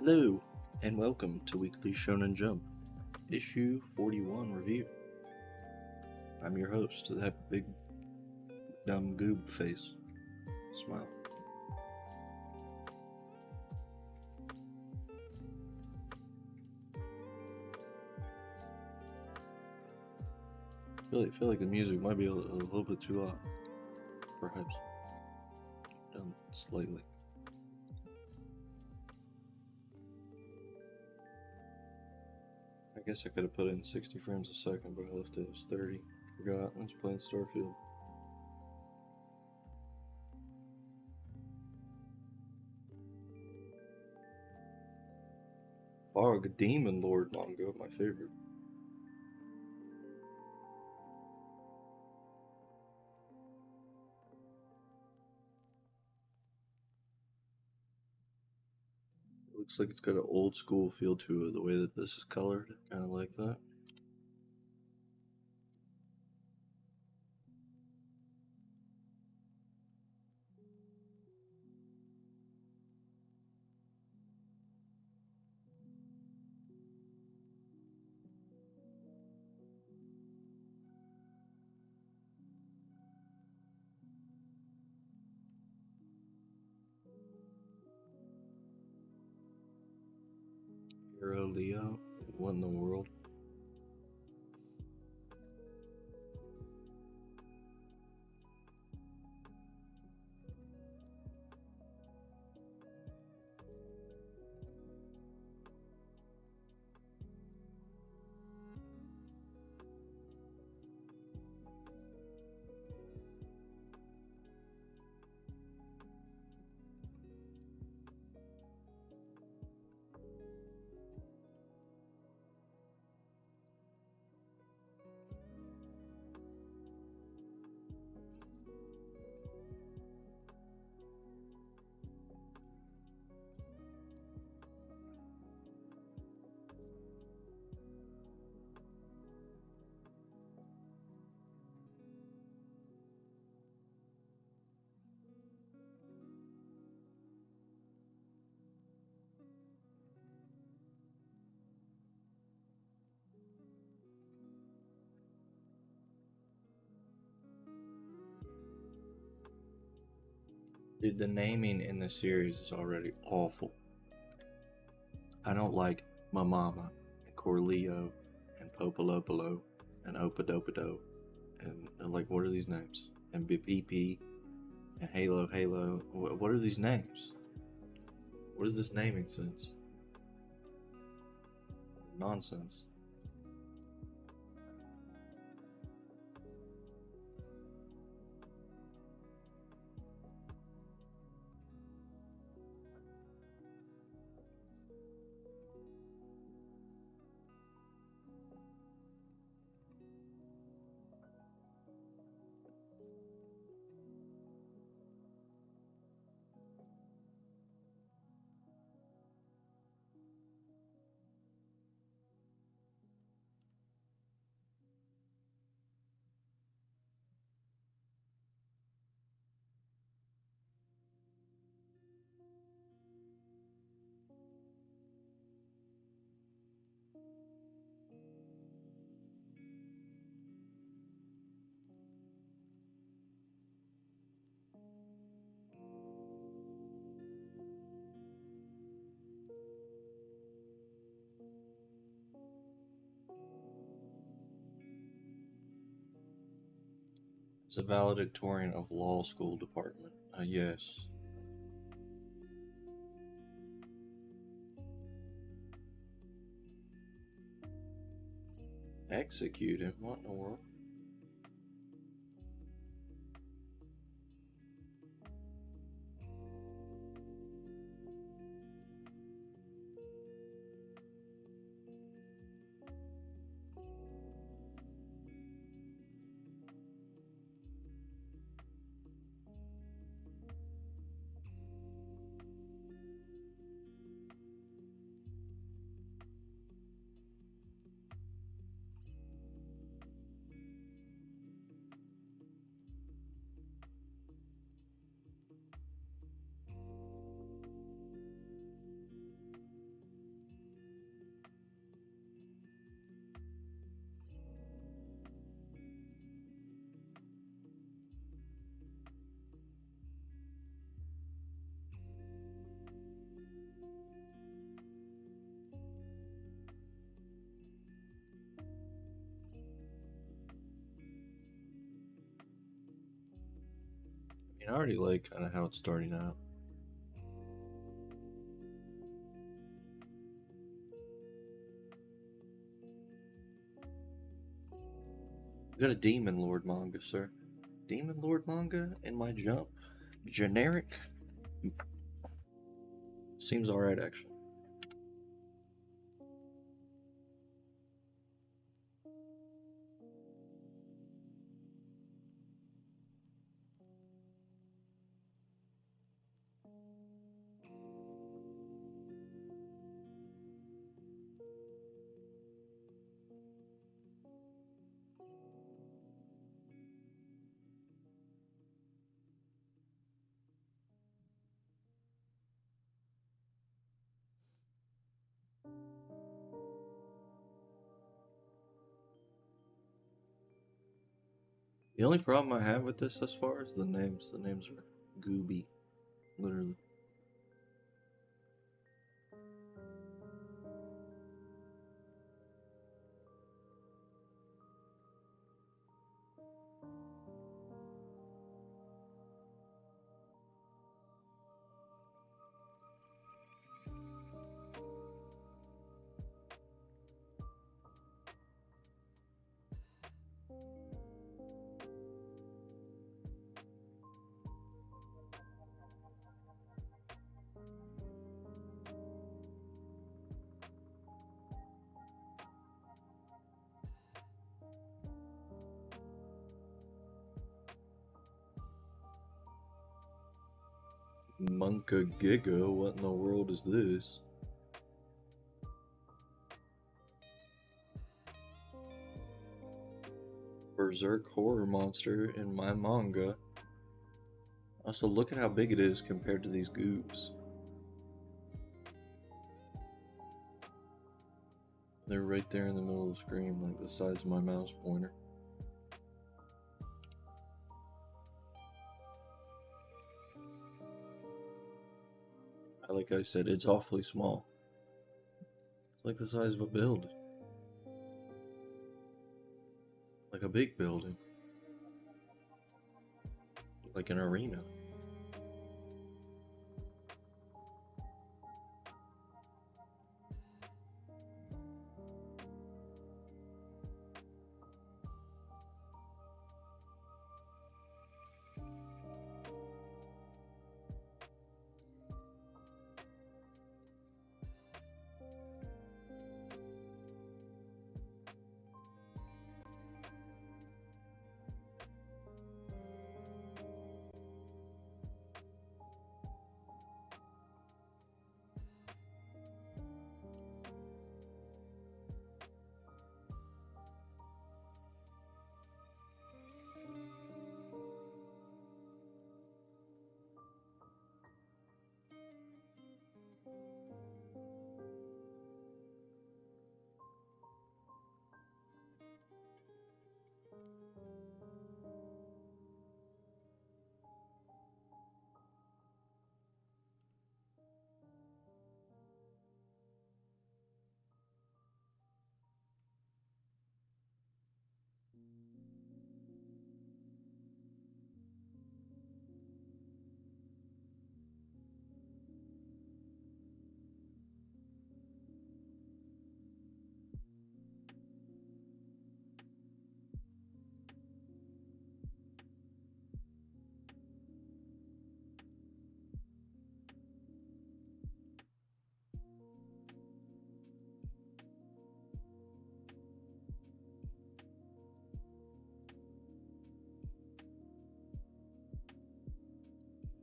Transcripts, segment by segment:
Hello, and welcome to Weekly Shonen Jump, issue 41 review. I'm your host, that big dumb goob face. Smile. I feel like the music might be a little bit too loud. Perhaps. Down slightly. I guess I could have put in 60 frames a second, but I left it as 30. Forgot, I was playing Starfield. Bog Demon Lord manga, my favorite. It looks like it's got an old school feel to it, the way that this is colored, kind of like that. Hero Leo, what in the world? Dude, the naming in this series is already awful. I don't like my mama and Corleo and Popolopolo and Opadopodo and like, what are these names? And BP and Halo Halo. What are these names? What is this naming sense? Nonsense. It's a valedictorian of law school department. Yes. Execute him? What in the world? I already like kind of how it's starting out. You got a Demon Lord manga, sir. Demon Lord manga in my Jump? Generic? Seems alright, actually. The only problem I have with this thus far is the names. The names are gooby, literally. Monka Giga, what in the world is this? Berserk horror monster in my manga. Also, look at how big it is compared to these goobs. They're right there in the middle of the screen, like the size of my mouse pointer. Like I said, it's awfully small. It's like the size of a building. Like a big building. Like an arena.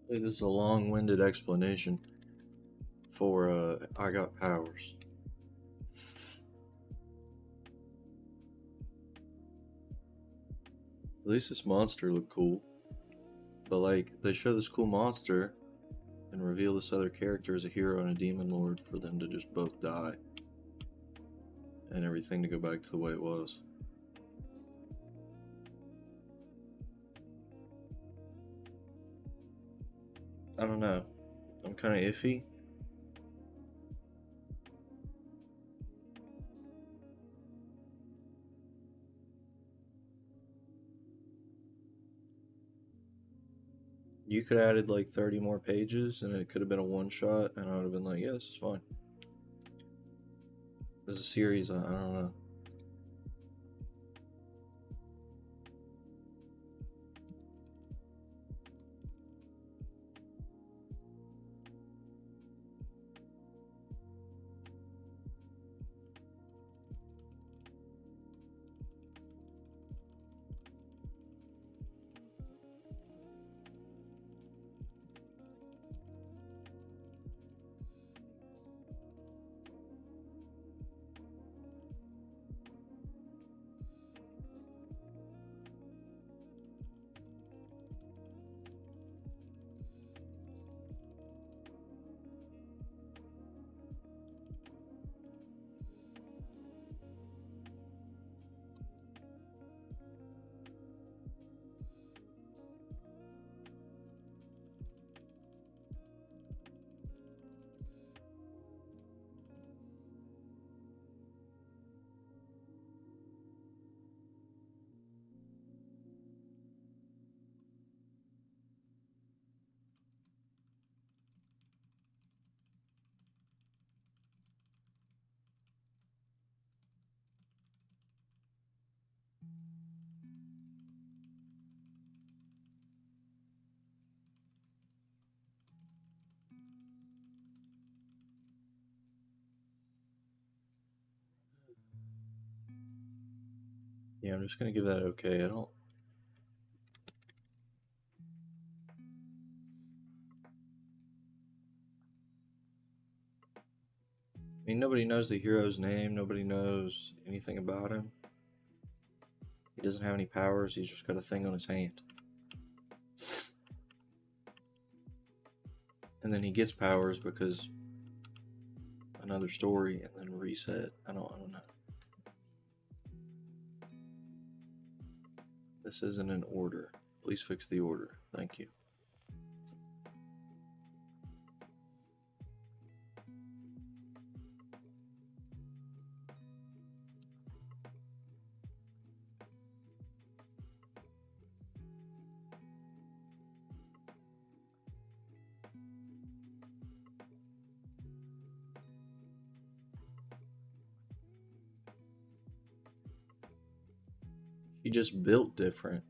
This is a long-winded explanation for I got powers. At least this monster looked cool. But like, they show this cool monster and reveal this other character as a hero and a demon lord for them to just both die. And everything to go back to the way it was. I don't know. I'm kind of iffy. You could have added like 30 more pages and it could have been a one shot, and I would have been like, yeah, this is fine. This is a series, I don't know. Yeah, I'm just gonna give that okay. I don't. I mean, nobody knows the hero's name. Nobody knows anything about him. He doesn't have any powers. He's just got a thing on his hand. And then he gets powers because another story, and then reset. I don't know. This isn't in order. Please fix the order. Thank you. She just built different.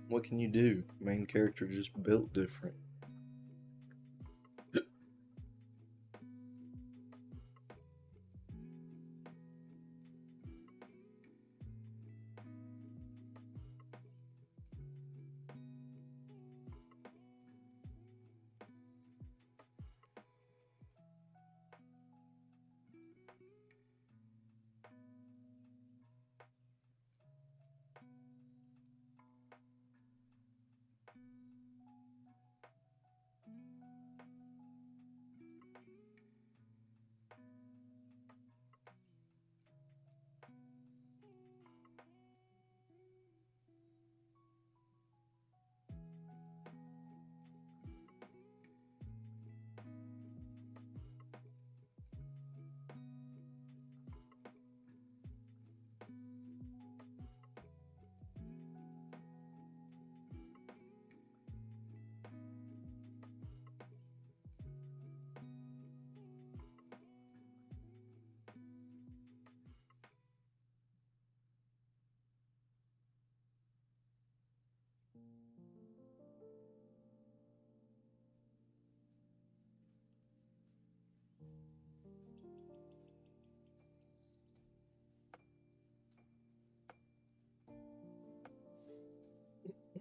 What can you do? Main character just built different.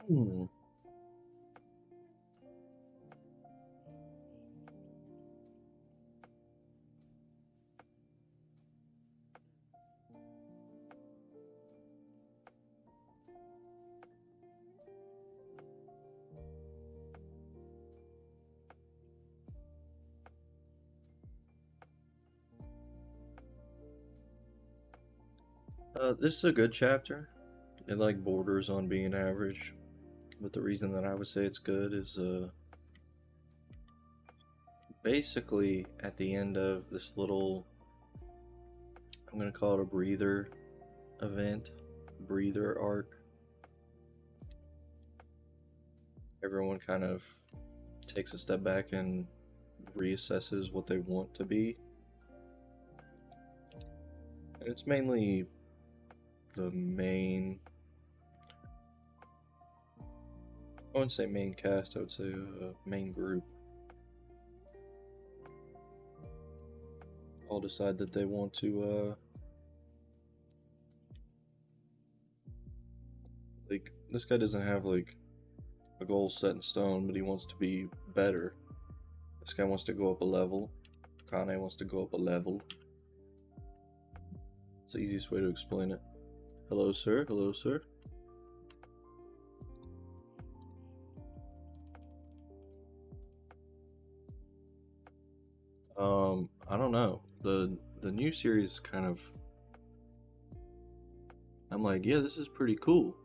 Hmm. This is a good chapter. It like borders on being average, but the reason that I would say it's good is basically at the end of this little, I'm gonna call it a breather event, breather arc. everyone kind of takes a step back and reassesses what they want to be. And it's mainly the main, I wouldn't say main cast, I would say main group. All decide that they want to, like, this guy doesn't have, like, a goal set in stone, but he wants to be better. This guy wants to go up a level. Kane wants to go up a level. It's the easiest way to explain it. Hello, sir. Hello, sir. I don't know. The new series kind of, I'm like, yeah, this is pretty cool.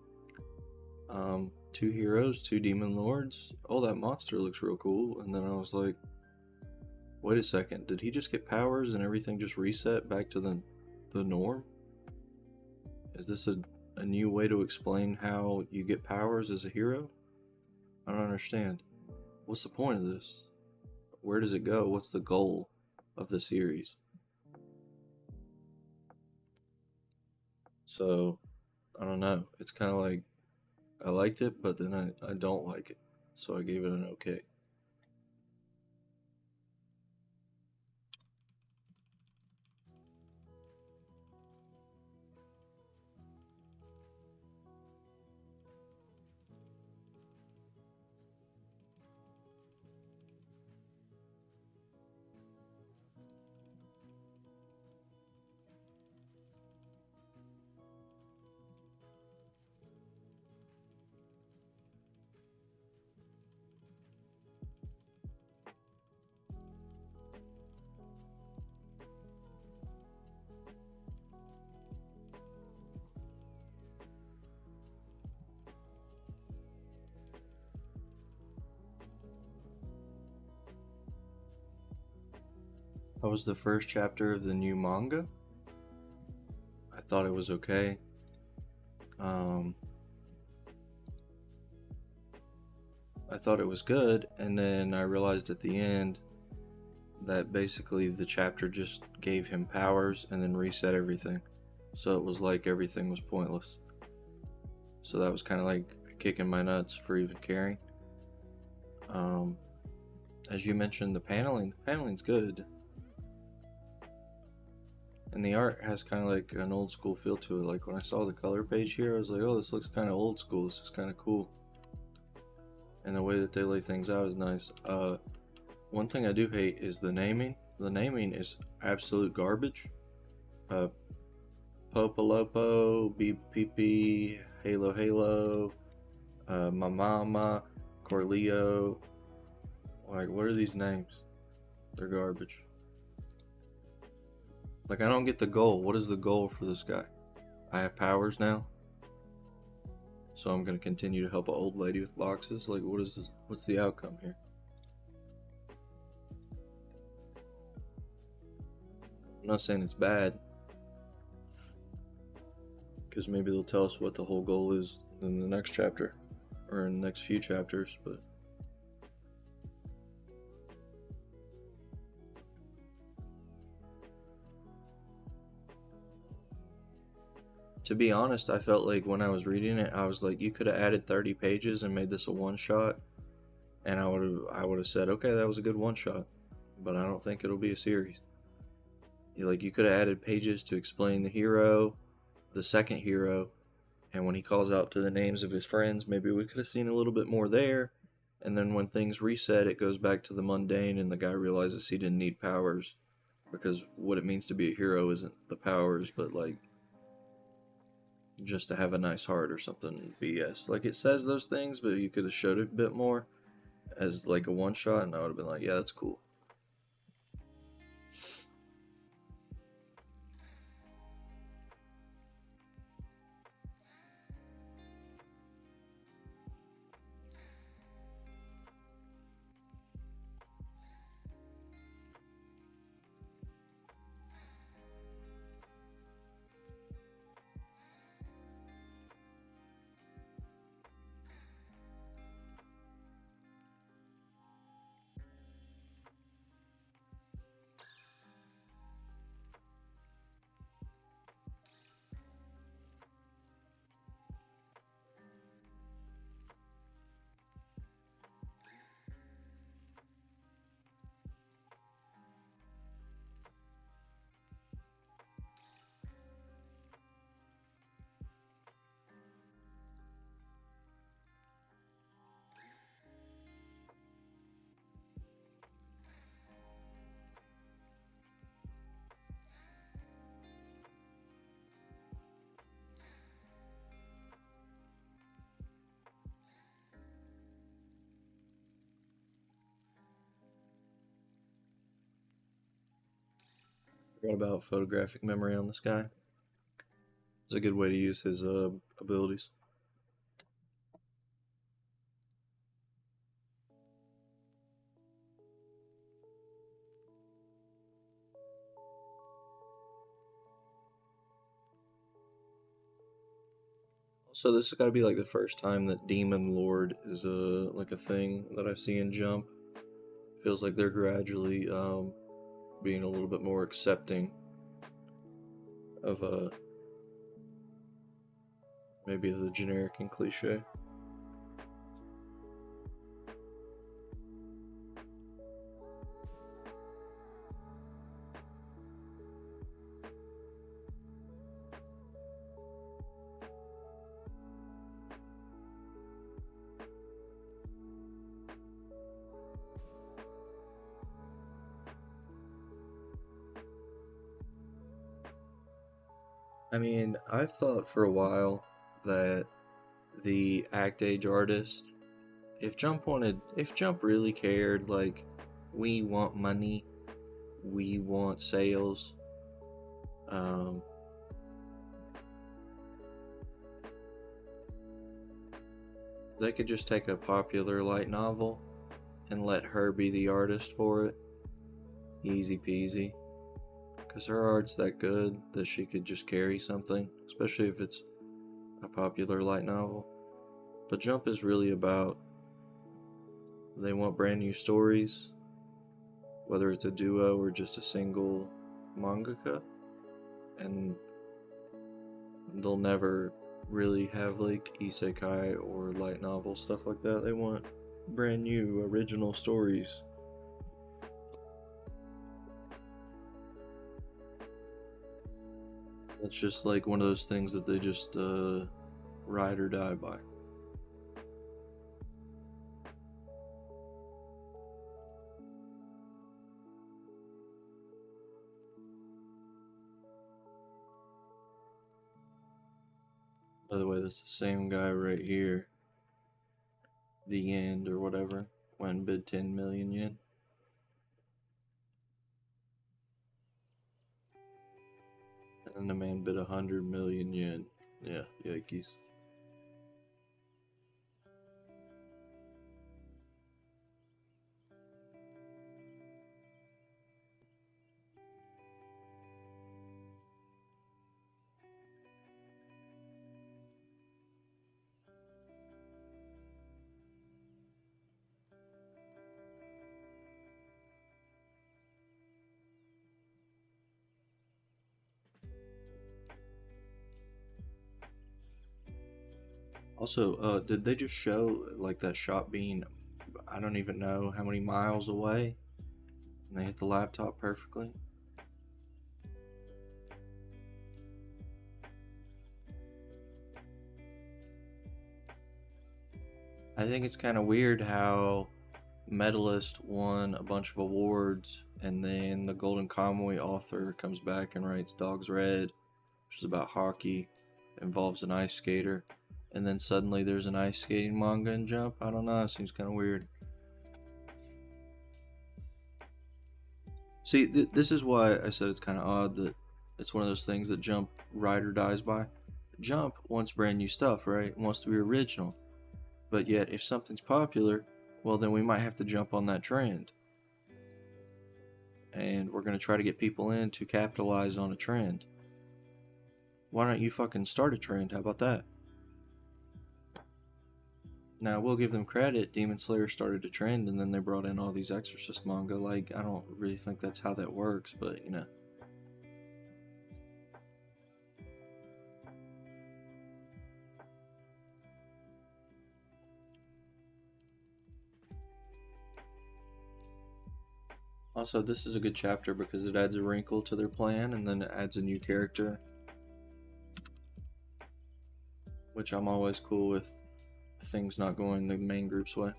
2 heroes, 2 demon lords. Oh, that monster looks real cool. And then I was like, wait a second, did he just get powers and everything just reset back to the norm? Is this a new way to explain how you get powers as a hero? I don't understand. What's the point of this? Where does it go? What's the goal of the series? So, I don't know. It's kind of like, I liked it, but then I don't like it. So I gave it an okay. That was the first chapter of the new manga. I thought it was okay. I thought it was good, and then I realized at the end that basically the chapter just gave him powers and then reset everything. So it was like everything was pointless. So that was kind of like kicking my nuts for even caring. As you mentioned, the paneling's good. And the art has kind of like an old school feel to it. Like when I saw the color page here, I was like, oh, this looks kind of old school. This is kind of cool. And the way that they lay things out is nice. One thing I do hate is the naming. The naming is absolute garbage. Popolopo, Beep Pee Pee, Halo Halo, Mamama, Corleo. Like, what are these names? They're garbage. Like, I don't get the goal. What is the goal for this guy? I have powers now, so I'm gonna continue to help an old lady with boxes. Like, what is this? What's the outcome here? I'm not saying it's bad, because maybe they'll tell us what the whole goal is in the next chapter, or in the next few chapters, but to be honest, I felt like when I was reading it, I was like, you could have added 30 pages and made this a one-shot, and I would have said, okay, that was a good one-shot, but I don't think it'll be a series. You could have added pages to explain the hero, the second hero, and when he calls out to the names of his friends, maybe we could have seen a little bit more there. And then when things reset, it goes back to the mundane, and the guy realizes he didn't need powers, because what it means to be a hero isn't the powers, but like just to have a nice heart or something. BS. Like, it says those things, but you could have showed it a bit more as like a one shot, and I would have been like, yeah, that's cool. Forgot about photographic memory on this guy. It's a good way to use his abilities. So this has got to be like the first time that Demon Lord is like a thing that I see in Jump. Feels like they're gradually being a little bit more accepting of maybe the generic and cliche. I mean, I've thought for a while that the Act Age artist, if Jump really cared, like, we want money, we want sales, um, they could just take a popular light novel and let her be the artist for it. Easy peasy. Because her art's that good that she could just carry something, especially if it's a popular light novel. But Jump is really about, they want brand new stories, whether it's a duo or just a single mangaka, and they'll never really have like isekai or light novel stuff like that. They want brand new original stories. It's just like one of those things that they just ride or die by. By the way, that's the same guy right here. The end or whatever. Went and bid 10 million yen. And the man bid 100 million yen. Yeah, yikes. Also, did they just show like that shot being, I don't even know how many miles away, and they hit the laptop perfectly? I think it's kind of weird how Medalist won a bunch of awards, and then the Golden Kamuy author comes back and writes Dog's Red, which is about hockey, involves an ice skater, and then suddenly there's an ice skating manga in Jump. I don't know, it seems kind of weird. See, this is why I said it's kind of odd that it's one of those things that Jump ride or dies by. Jump wants brand new stuff, right? Wants to be original. But yet, if something's popular, well, then we might have to jump on that trend. And we're going to try to get people in to capitalize on a trend. Why don't you fucking start a trend? How about that? Now, we'll give them credit. Demon Slayer started a trend, and then they brought in all these Exorcist manga. Like, I don't really think that's how that works, but, you know. Also, this is a good chapter because it adds a wrinkle to their plan, and then it adds a new character, which I'm always cool with things not going the main group's way.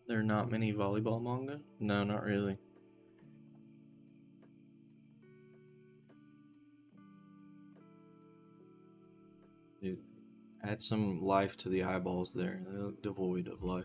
There are not many volleyball manga? No, not really. Dude, add some life to the eyeballs there. They look devoid of life.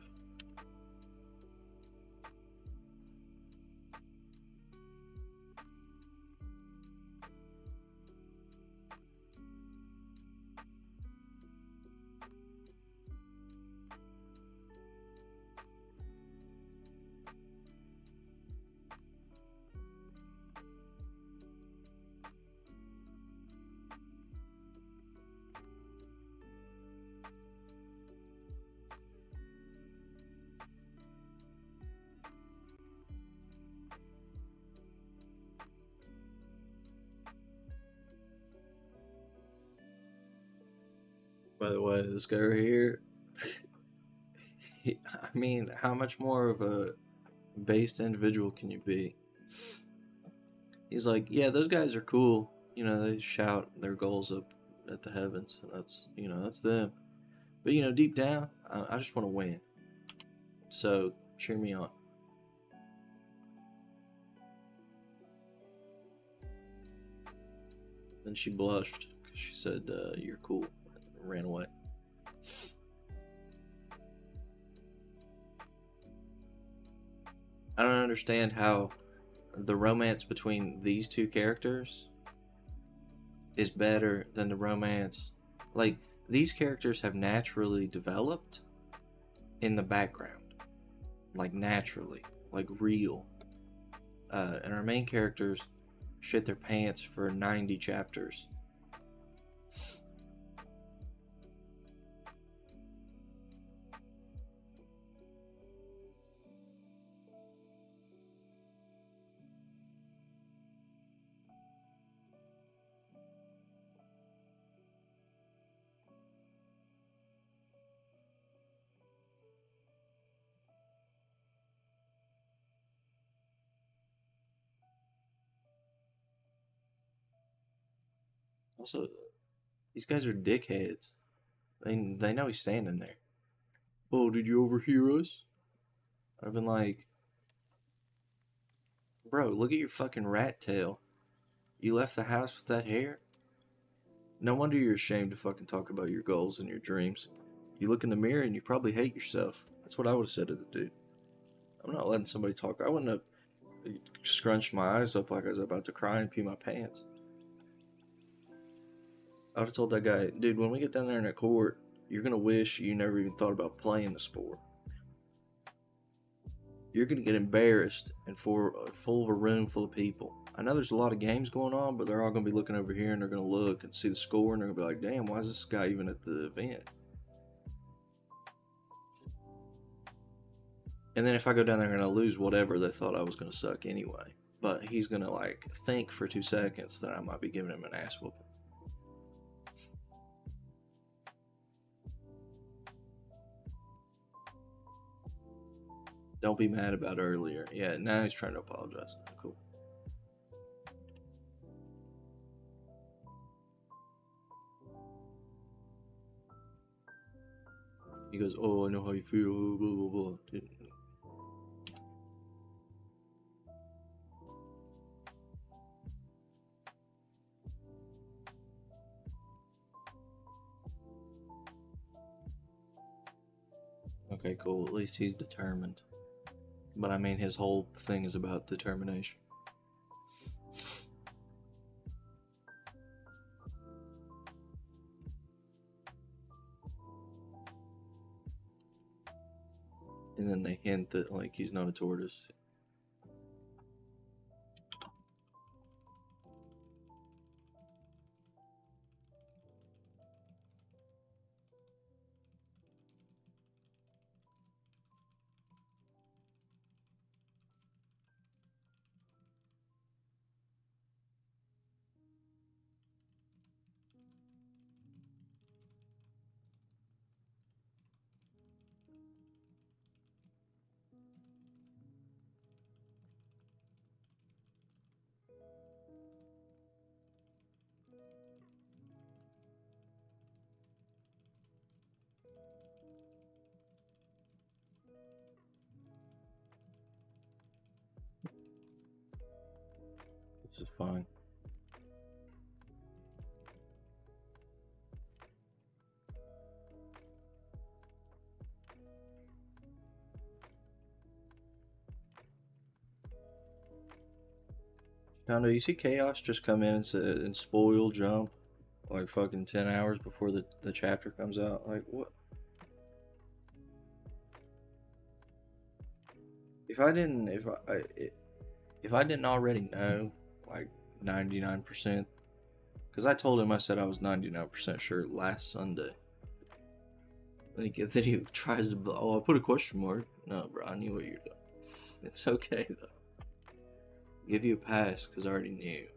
By the way, this guy right here, I mean, how much more of a based individual can you be? He's like, yeah, those guys are cool. You know, they shout their goals up at the heavens, and that's them. But deep down, I just want to win. So cheer me on. Then she blushed because she said, "You're cool," and ran away. I don't understand how the romance between these two characters is better than the romance. Like, these characters have naturally developed in the background. Like, naturally. Like, real. And our main characters shit their pants for 90 chapters. Also, these guys are dickheads. They know he's standing there. Oh, did you overhear us? I've been like, bro, look at your fucking rat tail. You left the house with that hair? No wonder you're ashamed to fucking talk about your goals and your dreams. You look in the mirror and you probably hate yourself. That's what I would have said to the dude. I'm not letting somebody talk. I wouldn't have scrunched my eyes up like I was about to cry and pee my pants. I would have told that guy, dude, when we get down there in that court, you're gonna wish you never even thought about playing the sport. You're gonna get embarrassed and full of a room full of people. I know there's a lot of games going on, but they're all gonna be looking over here and they're gonna look and see the score and they're gonna be like, damn, why is this guy even at the event? And then if I go down there and I lose whatever, they thought I was gonna suck anyway. But he's gonna like think for 2 seconds that I might be giving him an ass whooping. Don't be mad about earlier. Yeah, now he's trying to apologize. Cool. He goes, oh, I know how you feel. Blah, blah, blah. Okay, cool. At least he's determined. But I mean, his whole thing is about determination. And then they hint that, like, he's not a tortoise. This is fine. Kondo, you see Chaos just come in and spoil Jump like fucking 10 hours before the chapter comes out? Like, what? If I didn't already know, like 99%, because I told him, I said I was 99% sure last Sunday. Then he tries to, oh, I put a question mark. No, bro, I knew what you're doing. It's okay though. I'll give you a pass because I already knew.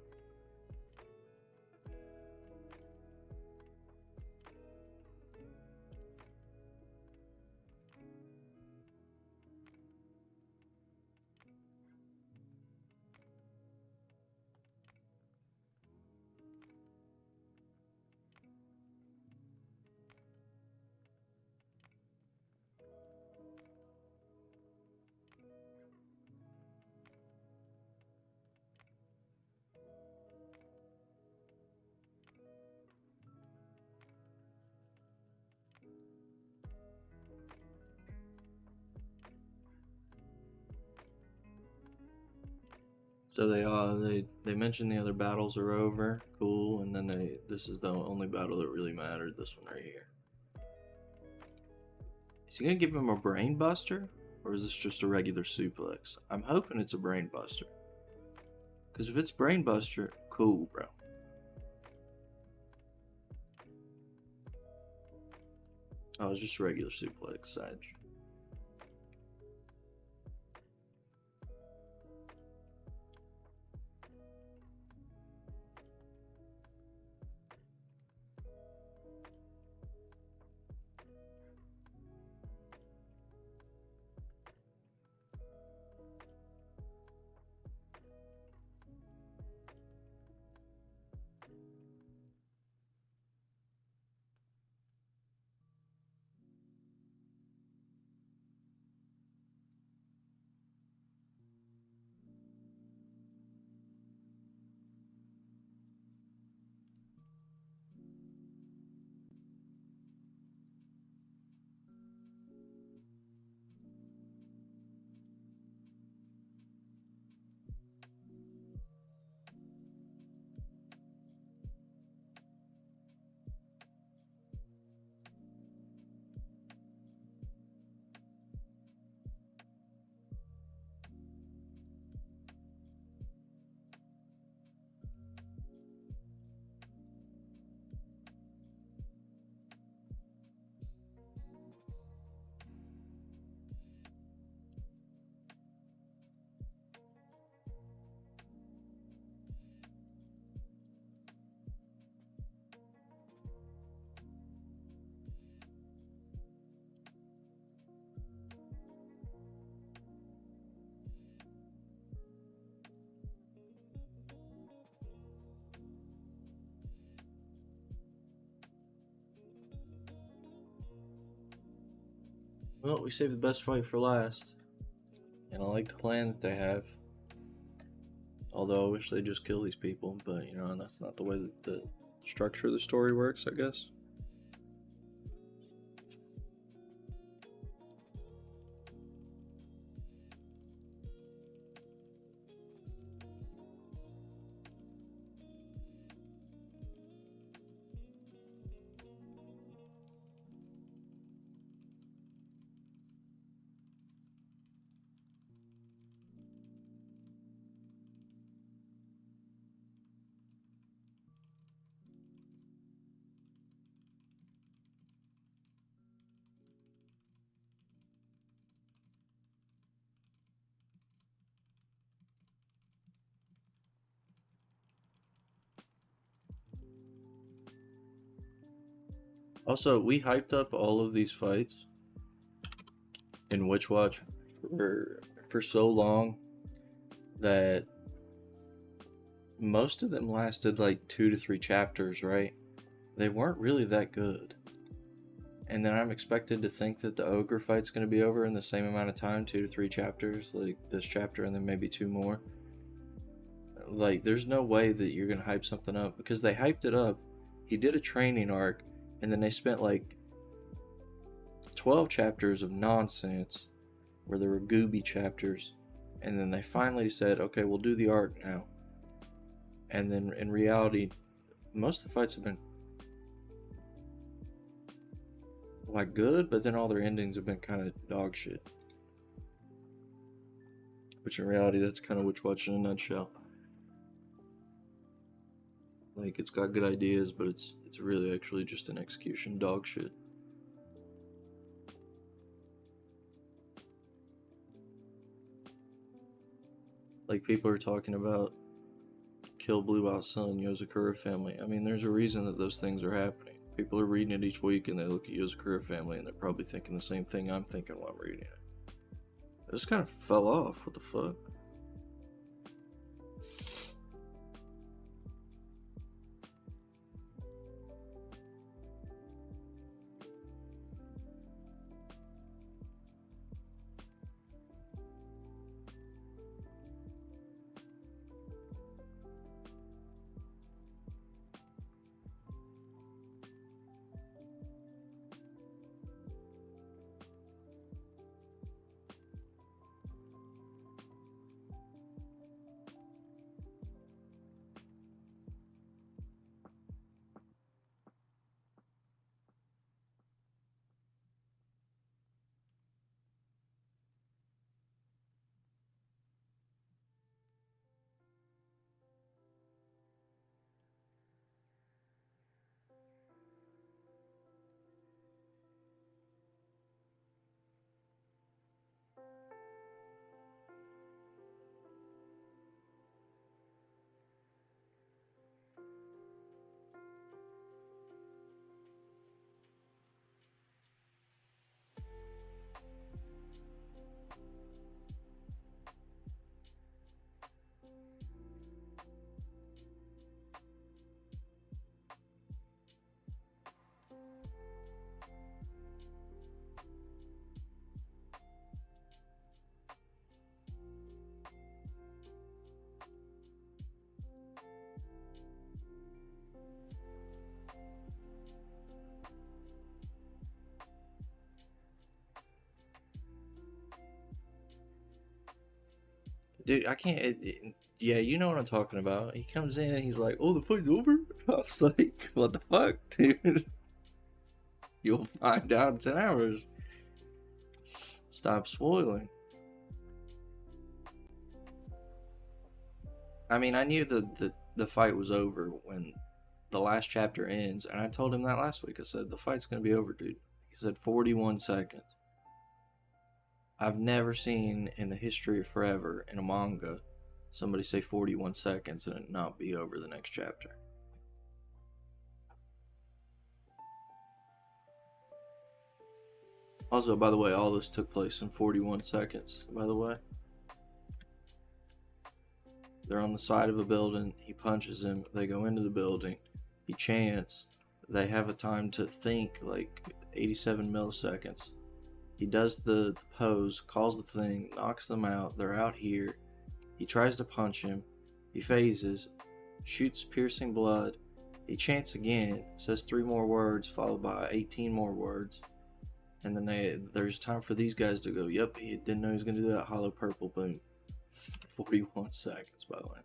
So they mentioned the other battles are over, cool, and then this is the only battle that really mattered. This one right here. Is he gonna give him a brain buster, or is this just a regular suplex? I'm hoping it's a brain buster, because if it's brain buster, cool, bro. Oh, it's just a regular suplex, Sag. Well, we saved the best fight for last. And I like the plan that they have. Although I wish they'd just kill these people, but you know, that's not the way that the structure of the story works, I guess. Also, we hyped up all of these fights in Witch Watch for so long that most of them lasted like 2 to 3 chapters, right? They weren't really that good. And then I'm expected to think that the ogre fight's going to be over in the same amount of time, 2 to 3 chapters, like this chapter and then maybe 2 more. Like, there's no way that you're gonna hype something up because they hyped it up. He did a training arc, and then they spent like 12 chapters of nonsense where there were gooby chapters, and then they finally said, okay, we'll do the arc now. And then in reality, most of the fights have been like good, but then all their endings have been kind of dog shit. Which in reality, that's kind of Witch Watch in a nutshell. Like, it's got good ideas, but it's really actually just an execution dog shit. Like, people are talking about Kill Blue Out Sun, Yozakura Family. I mean, there's a reason that those things are happening. People are reading it each week and they look at Yozakura Family and they're probably thinking the same thing I'm thinking while I'm reading it. This kind of fell off. What the fuck? Dude, I can't. Yeah, you know what I'm talking about. He comes in and he's like, "Oh, the fight's over." I was like, "What the fuck, dude?" You'll find out in 10 hours. Stop spoiling. I mean, I knew the fight was over when the last chapter ends, and I told him that last week. I said, "The fight's gonna be over, dude." He said, 41 seconds. I've never seen in the history of forever in a manga somebody say 41 seconds and it not be over the next chapter. Also, by the way, all this took place in 41 seconds, by the way. They're on the side of a building. He punches him. They go into the building. He chants. They have a time to think, like 87 milliseconds. He does the pose, calls the thing, knocks them out. They're out here. He tries to punch him. He phases, shoots piercing blood. He chants again, says 3 more words, followed by 18 more words. And then there's time for these guys to go, "Yep, he didn't know he was going to do that." Hollow purple, boom. 41 seconds, by the way.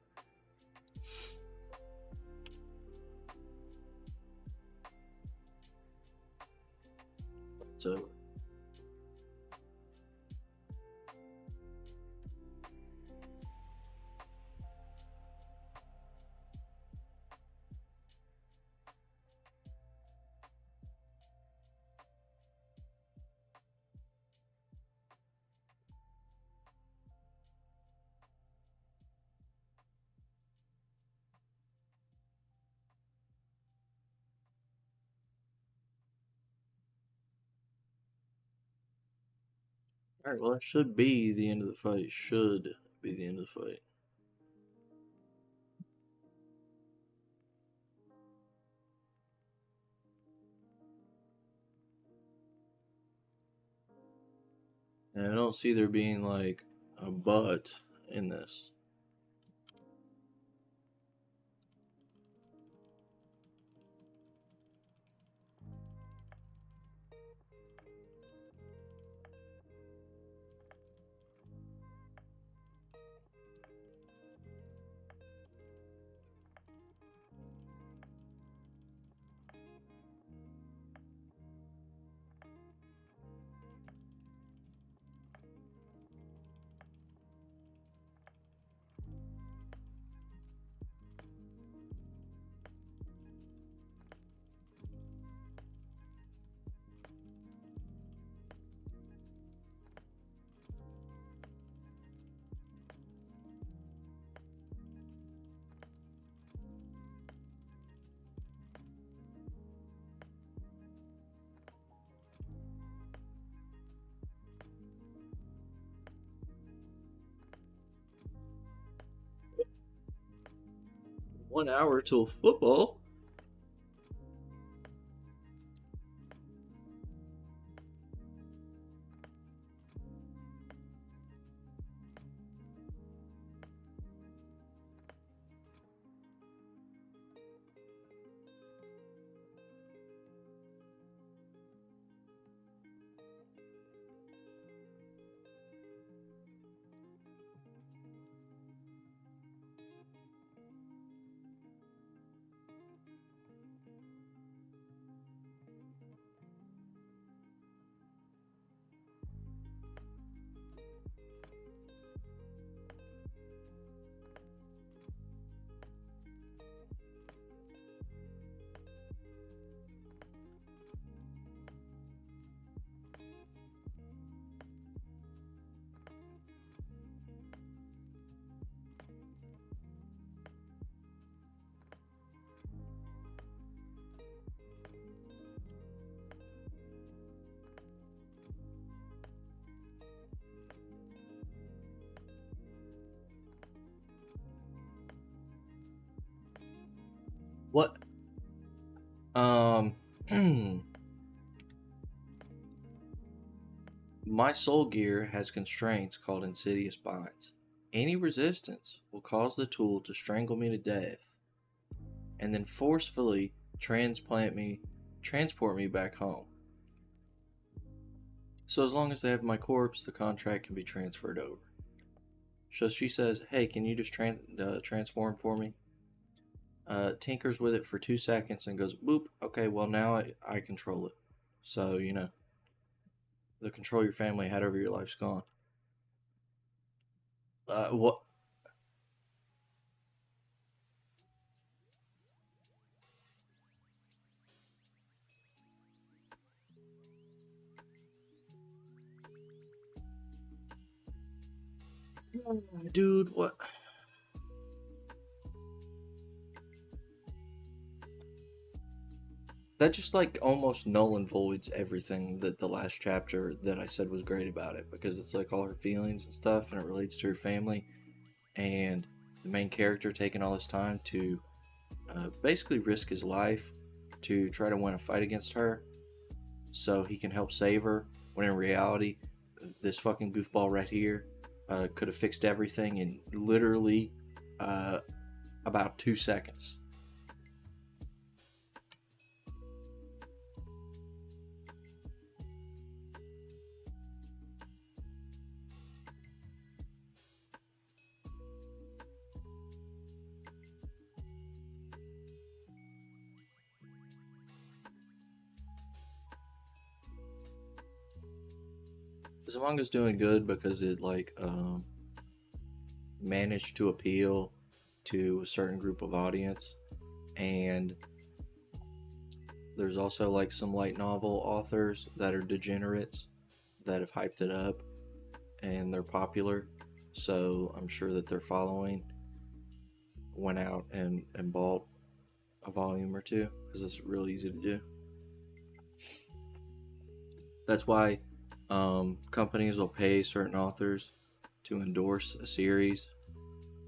It's over. Alright, well, that should be the end of the fight. Should be the end of the fight. And I don't see there being like a but in this. 1 hour till football. What? My soul gear has constraints called insidious binds. Any resistance will cause the tool to strangle me to death and then forcefully transport me back home. So as long as they have my corpse, the contract can be transferred over. So she says, "Hey, can you just transform for me?" Tinkers with it for 2 seconds and goes, "Boop. Okay, well now I control it. So the control your family had over your life's gone." What? Dude, what? That just like almost null and voids everything that the last chapter that I said was great about it, because it's like all her feelings and stuff and it relates to her family, and the main character taking all this time to basically risk his life to try to win a fight against her so he can help save her, when in reality this fucking goofball right here could have fixed everything in literally about 2 seconds. This manga's doing good because it like managed to appeal to a certain group of audience, and there's also like some light novel authors that are degenerates that have hyped it up and they're popular, so I'm sure that their following went out and bought a volume or two because it's really easy to do. That's why companies will pay certain authors to endorse a series,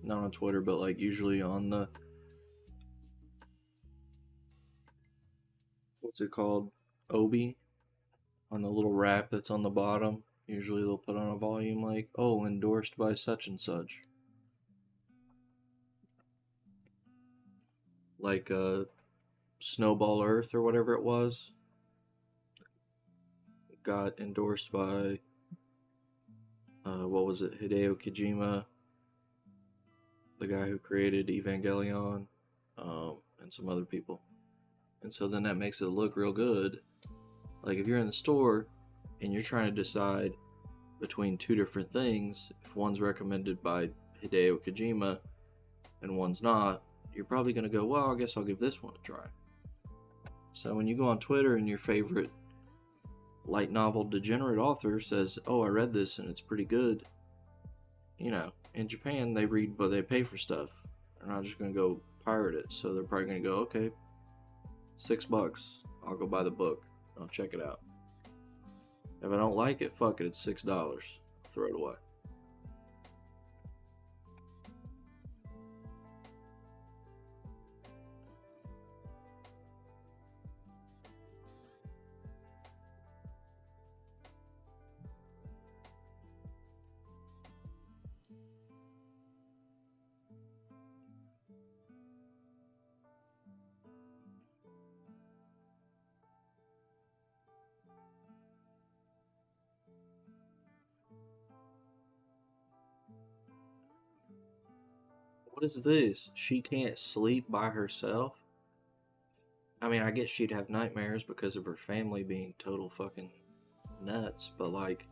not on Twitter, but like usually on the, what's it called, Obi, on the little wrap that's on the bottom. Usually they'll put on a volume like, "Oh, endorsed by such and such." Like Snowball Earth or whatever it was got endorsed by what was it, Hideo Kojima, the guy who created Evangelion, and some other people. And so then that makes it look real good. Like if you're in the store and you're trying to decide between two different things, if one's recommended by Hideo Kojima and one's not, you're probably going to go, well, I guess I'll give this one a try. So when you go on Twitter and your favorite light novel degenerate author says, "Oh, I read this and it's pretty good," you know, in Japan they read but they pay for stuff. They're not just going to go pirate it. So they're probably going to go, okay, $6, I'll go buy the book, I'll check it out. If I don't like it, fuck it, it's $6, I'll throw it away. What is this? She can't sleep by herself? I mean, I guess she'd have nightmares because of her family being total fucking nuts, but like,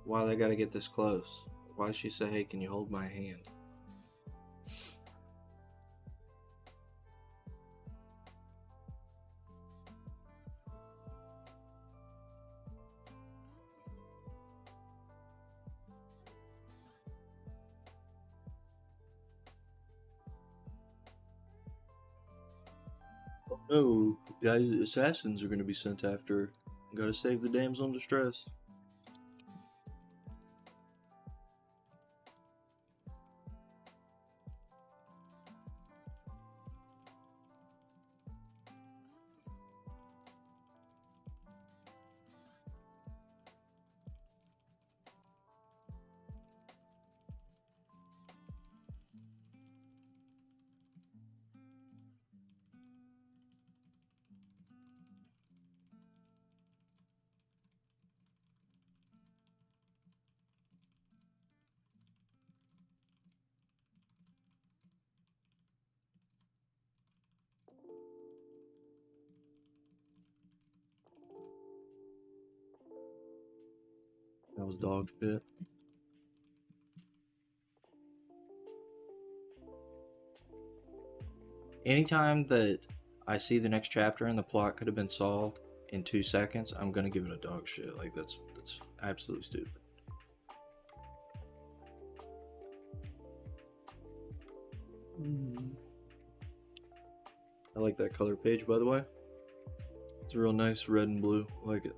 why they gotta get this close? Why does she say, hey, can you hold my hand? Oh, guys, assassins are gonna be sent after her. Gotta save the damsel in distress. That was dog shit. Anytime that I see the next chapter and the plot could have been solved in 2 seconds, I'm gonna give it a dog shit. Like that's absolutely stupid. I like that color page, by the way. It's real nice, red and blue. I like it.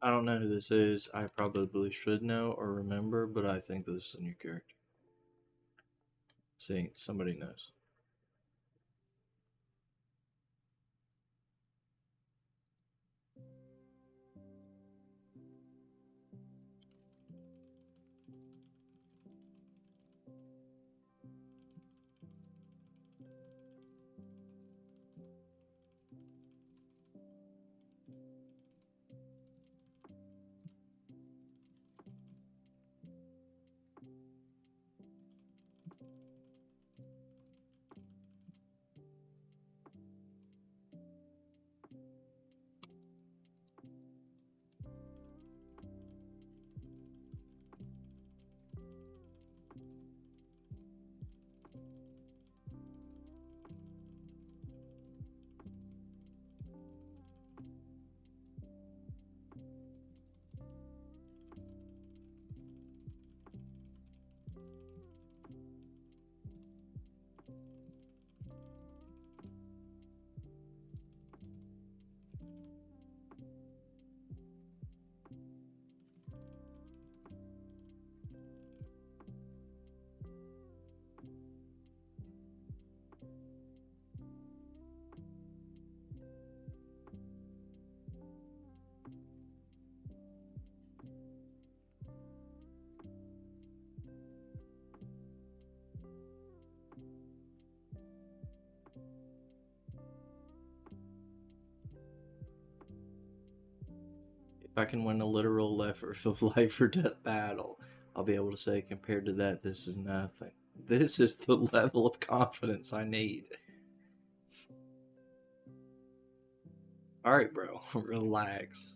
I don't know who this is. I probably should know or remember, but I think this is a new character. See, somebody knows. If I can win a literal life or death battle, I'll be able to say, compared to that, this is nothing. This is the level of confidence I need. Alright, bro, relax.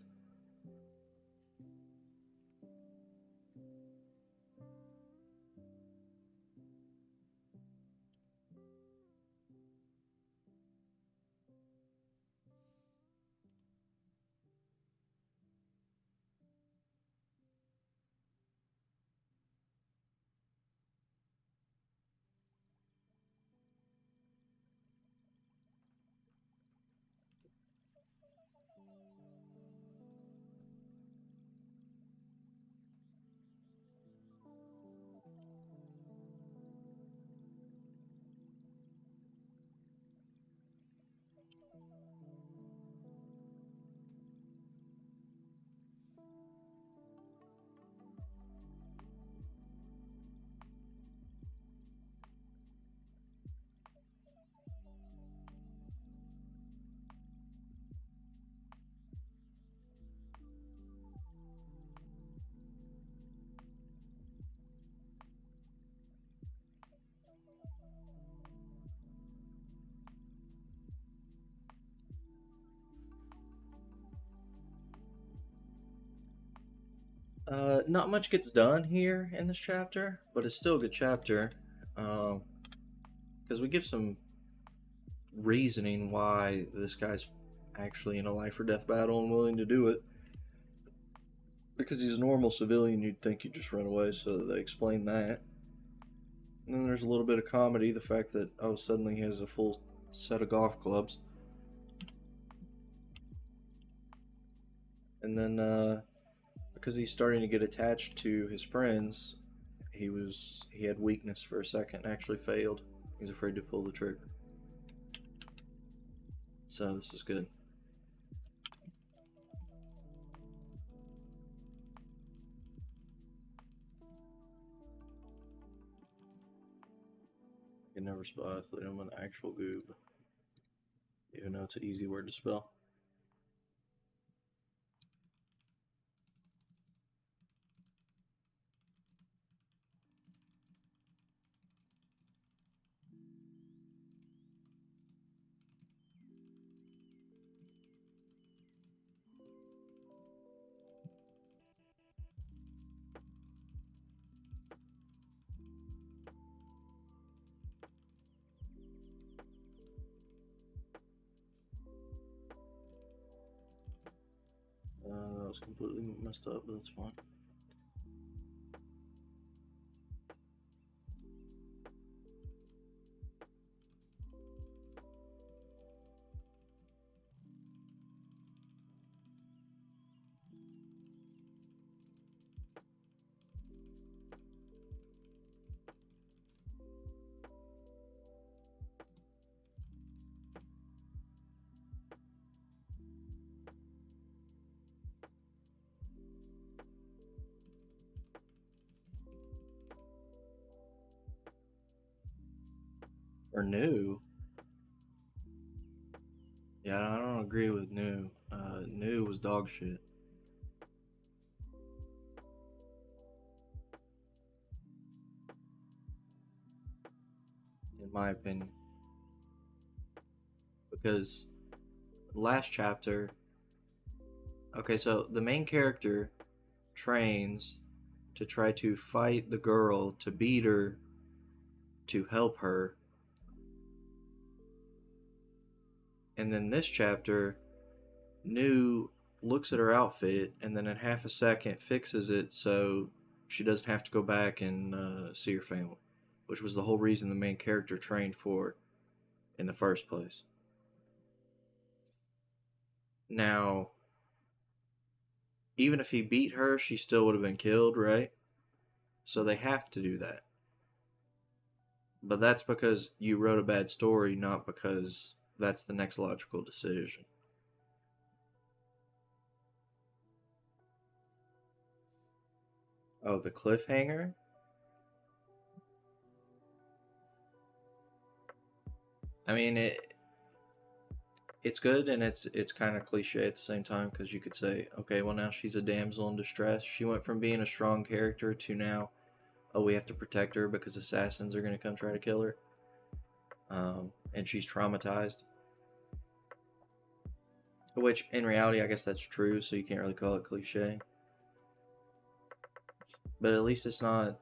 Not much gets done here in this chapter, but it's still a good chapter. Because we give some reasoning why this guy's actually in a life or death battle and willing to do it. Because he's a normal civilian, you'd think he'd just run away, so they explain that. And then there's a little bit of comedy, the fact that, oh, suddenly he has a full set of golf clubs. And then, because he's starting to get attached to his friends, he had weakness for a second and actually failed. He's afraid to pull the trigger. So this is good. I can never spell athlete. I'm an actual goob. Even though it's an easy word to spell. That was completely messed up, but that's fine. Or new. Yeah, I don't agree with new. New was dog shit. In my opinion. Because last chapter, okay, so the main character trains to try to fight the girl, to beat her, to help her. And then this chapter, New looks at her outfit and then in half a second fixes it so she doesn't have to go back and see her family, which was the whole reason the main character trained for in the first place. Now, even if he beat her, she still would have been killed, right? So they have to do that. But that's because you wrote a bad story, not because that's the next logical decision. Oh, the cliffhanger? I mean, it's good and it's kind of cliche at the same time because you could say, okay, well now she's a damsel in distress. She went from being a strong character to now, oh, we have to protect her because assassins are going to come try to kill her. And she's traumatized. Which, in reality, I guess that's true, so you can't really call it cliche. But at least it's not...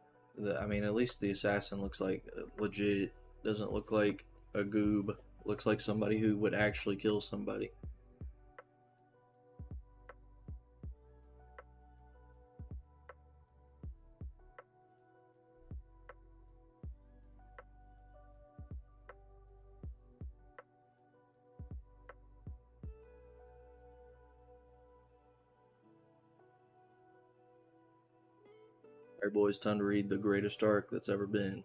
I mean, at least the assassin looks like legit. Doesn't look like a goob. Looks like somebody who would actually kill somebody. Alright, boys, time to read the greatest arc that's ever been.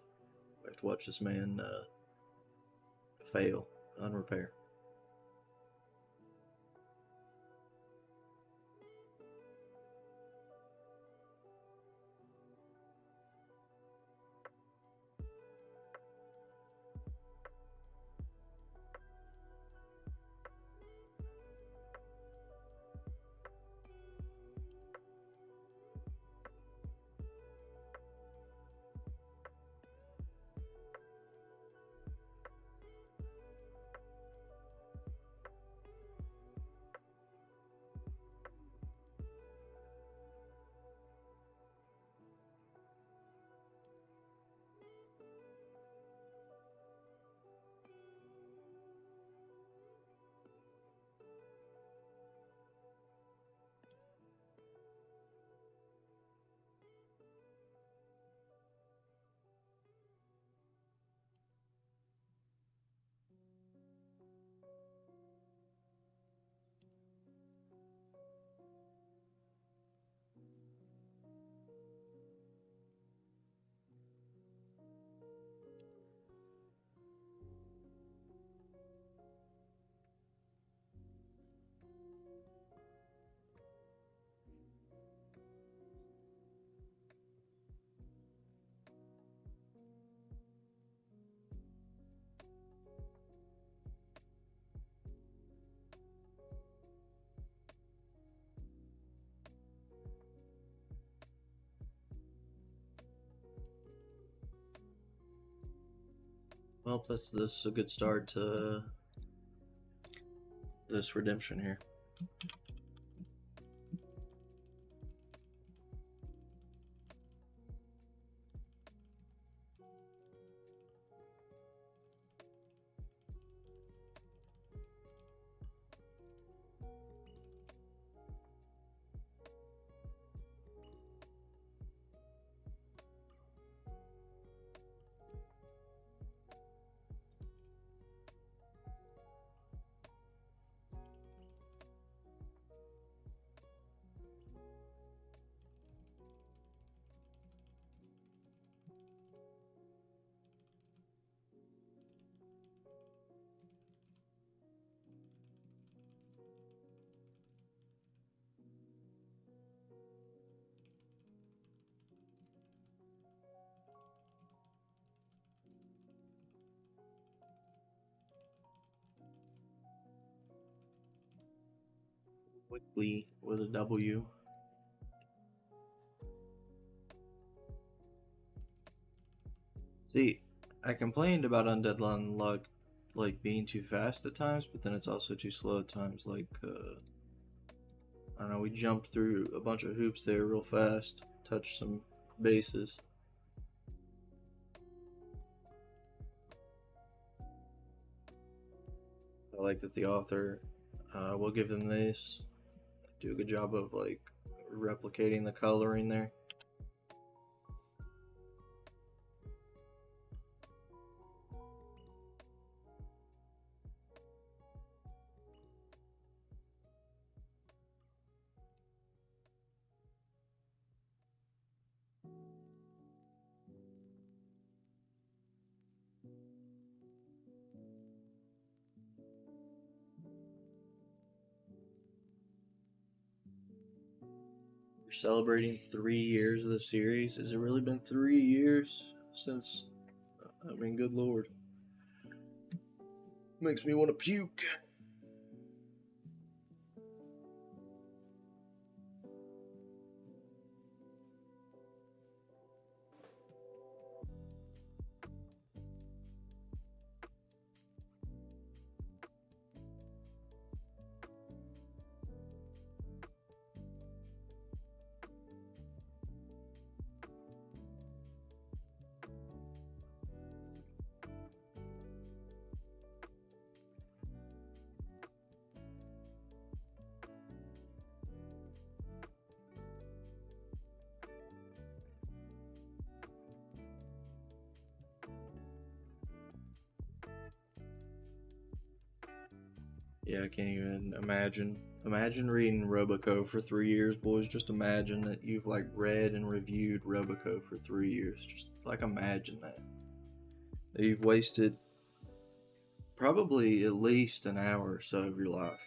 We have to watch this man fail, unrepair. Well, this is a good start to this redemption here. Weekly with a W. See, I complained about Undead Unluck like being too fast at times, but then it's also too slow at times. Like, I don't know, we jumped through a bunch of hoops there real fast, touched some bases. I like that the author will give them this, do a good job of like replicating the coloring there. We're celebrating 3 years of the series. Has it really been 3 years since? I mean, good lord. Makes me want to puke. Yeah, I can't even imagine. Imagine reading Roboco for 3 years, boys. Just imagine that you've like read and reviewed Roboco for 3 years. Just like imagine that. That you've wasted probably at least an hour or so of your life.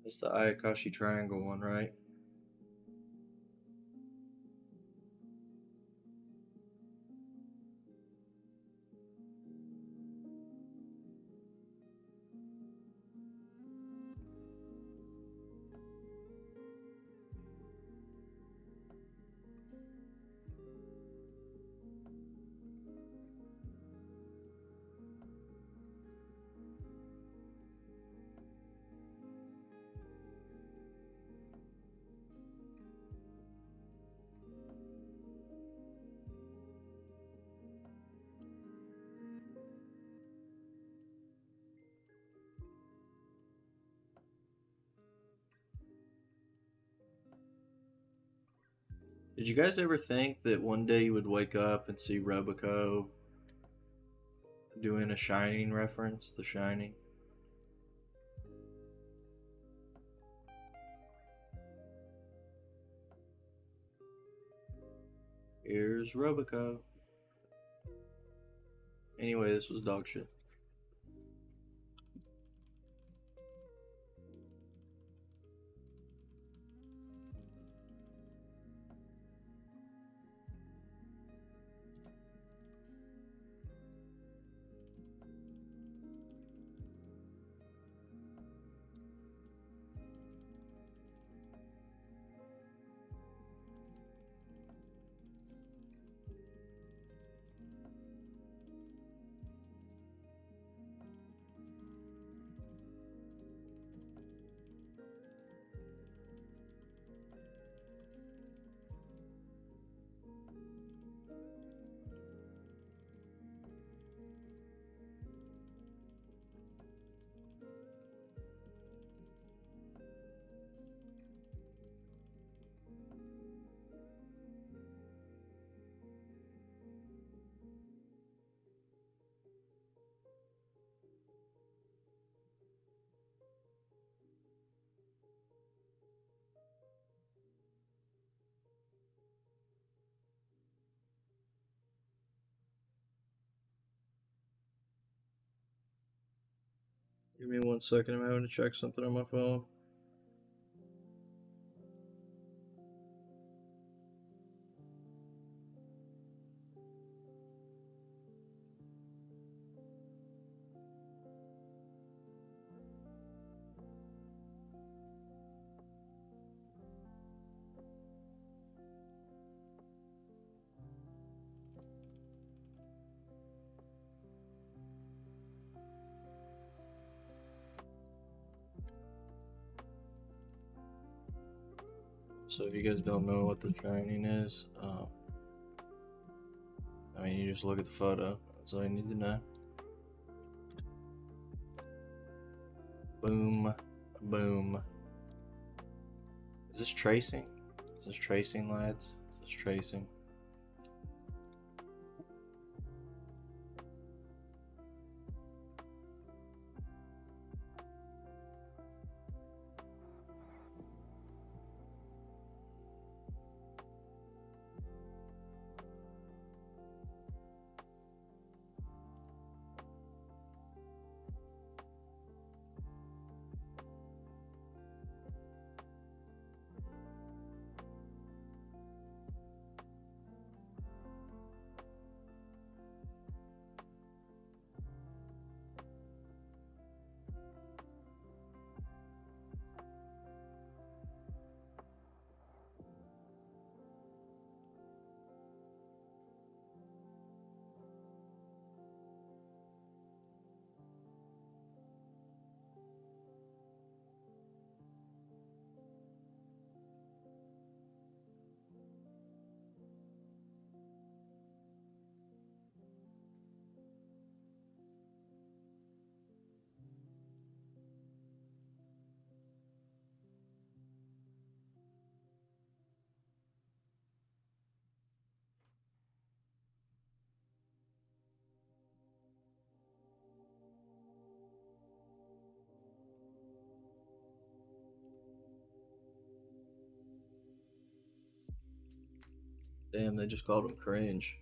It's the Ayakashi Triangle one, right? Did you guys ever think that one day you would wake up and see Roboco doing a Shining reference? The Shining? Here's Roboco. Anyway, this was dog shit. Give me 1 second. I'm having to check something on my phone. So if you guys don't know what the Shining is, I mean, you just look at the photo. That's all you need to know. Boom, boom. Is this tracing? Is this tracing, lads? Is this tracing? Damn, they just called him cringe.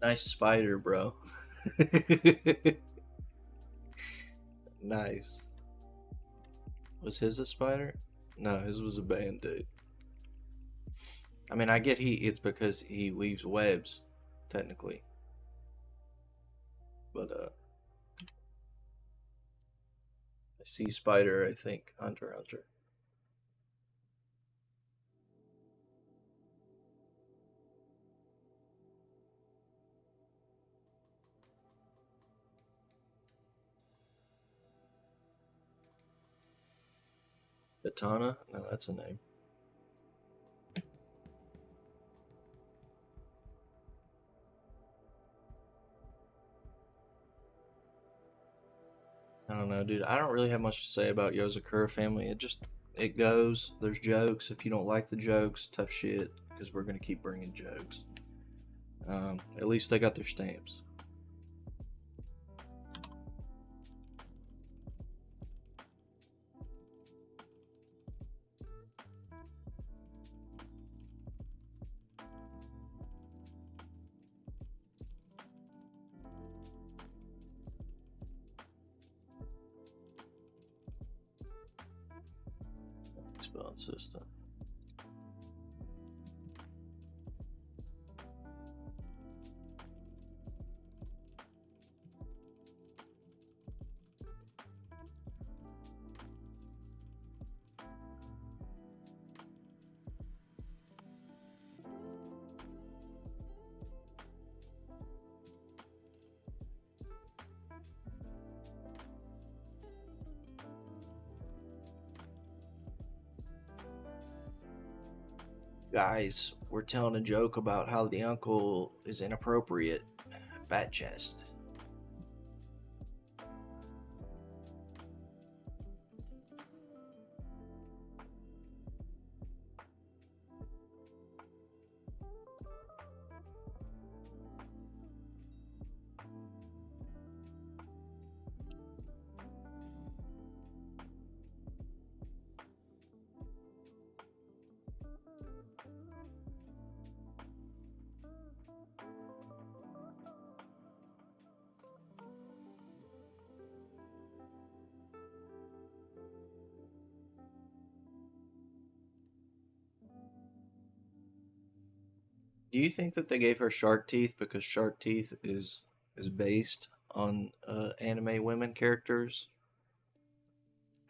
Nice spider, bro. Nice. Was his a spider? No, his was a band-aid. I mean, I get it's because he weaves webs, technically. But I see spider, I think Hunter x Hunter. Katana? No, that's a name. I don't know, dude. I don't really have much to say about Yozakura family. It goes. There's jokes. If you don't like the jokes, tough shit. Because we're gonna keep bringing jokes. At least they got their stamps. Spelling system. Guys, we're telling a joke about how the uncle is inappropriate. Fat chest. Do you think that they gave her shark teeth because shark teeth is based on anime women characters,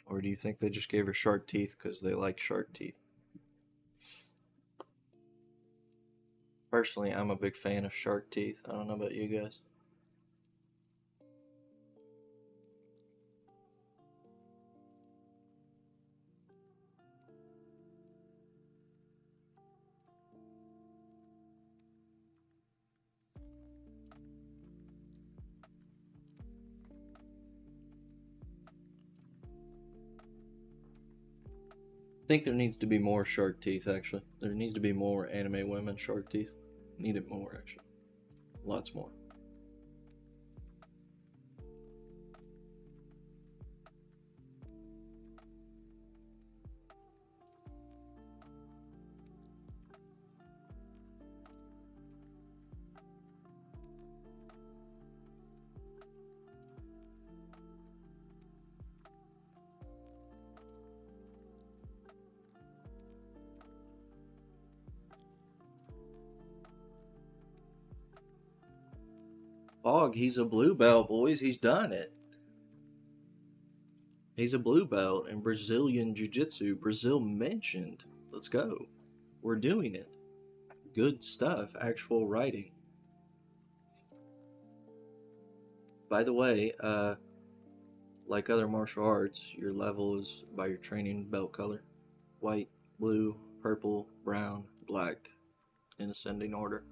or do you think they just gave her shark teeth because they like shark teeth? Personally, I'm a big fan of shark teeth. I don't know about you guys. I think there needs to be more shark teeth. Actually, there needs to be more anime women shark teeth. Need it more actually, lots more. dog. He's a blue belt, boys. He's done it. He's a blue belt in Brazilian Jiu-Jitsu. Brazil mentioned. Let's go. We're doing it. Good stuff. Actual writing. By the way, like other martial arts, your level is by your training belt color. White, blue, purple, brown, black, in ascending order.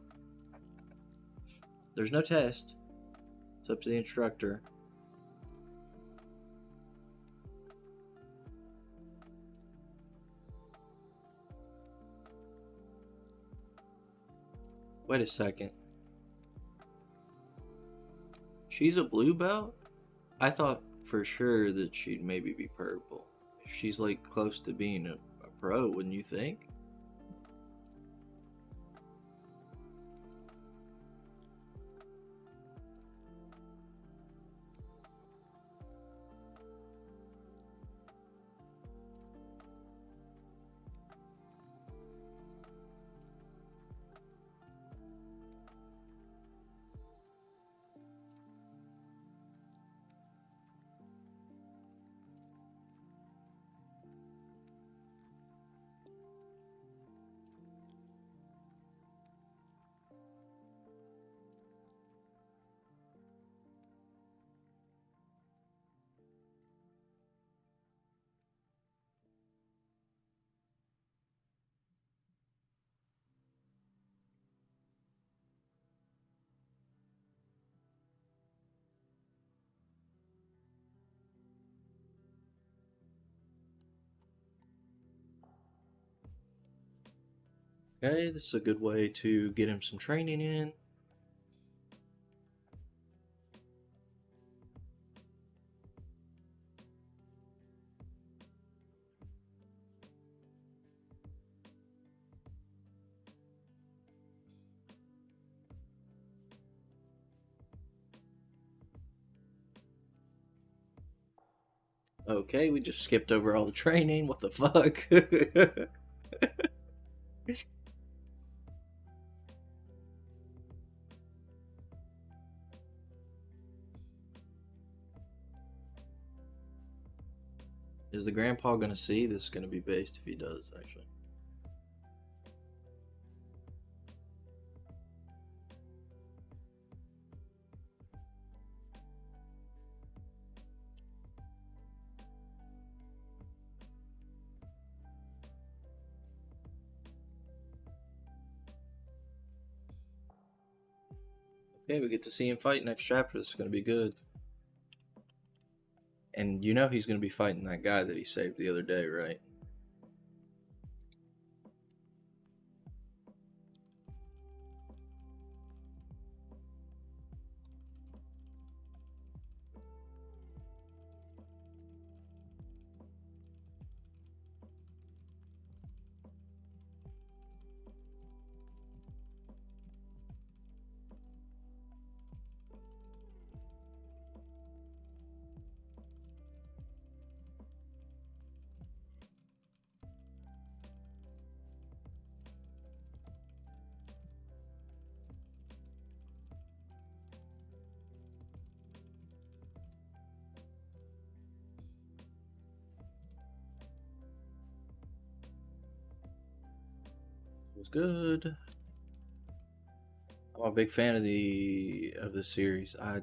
There's no test. It's up to the instructor. Wait a second. She's a blue belt? I thought for sure that she'd maybe be purple. She's like close to being a pro, wouldn't you think? Okay, this is a good way to get him some training in. Okay, we just skipped over all the training. What the fuck? Is the grandpa gonna see? This is gonna be based if he does, actually. Okay, we get to see him fight next chapter. This is gonna be good. And you know he's gonna be fighting that guy that he saved the other day, right? It was good. I'm a big fan of the series. I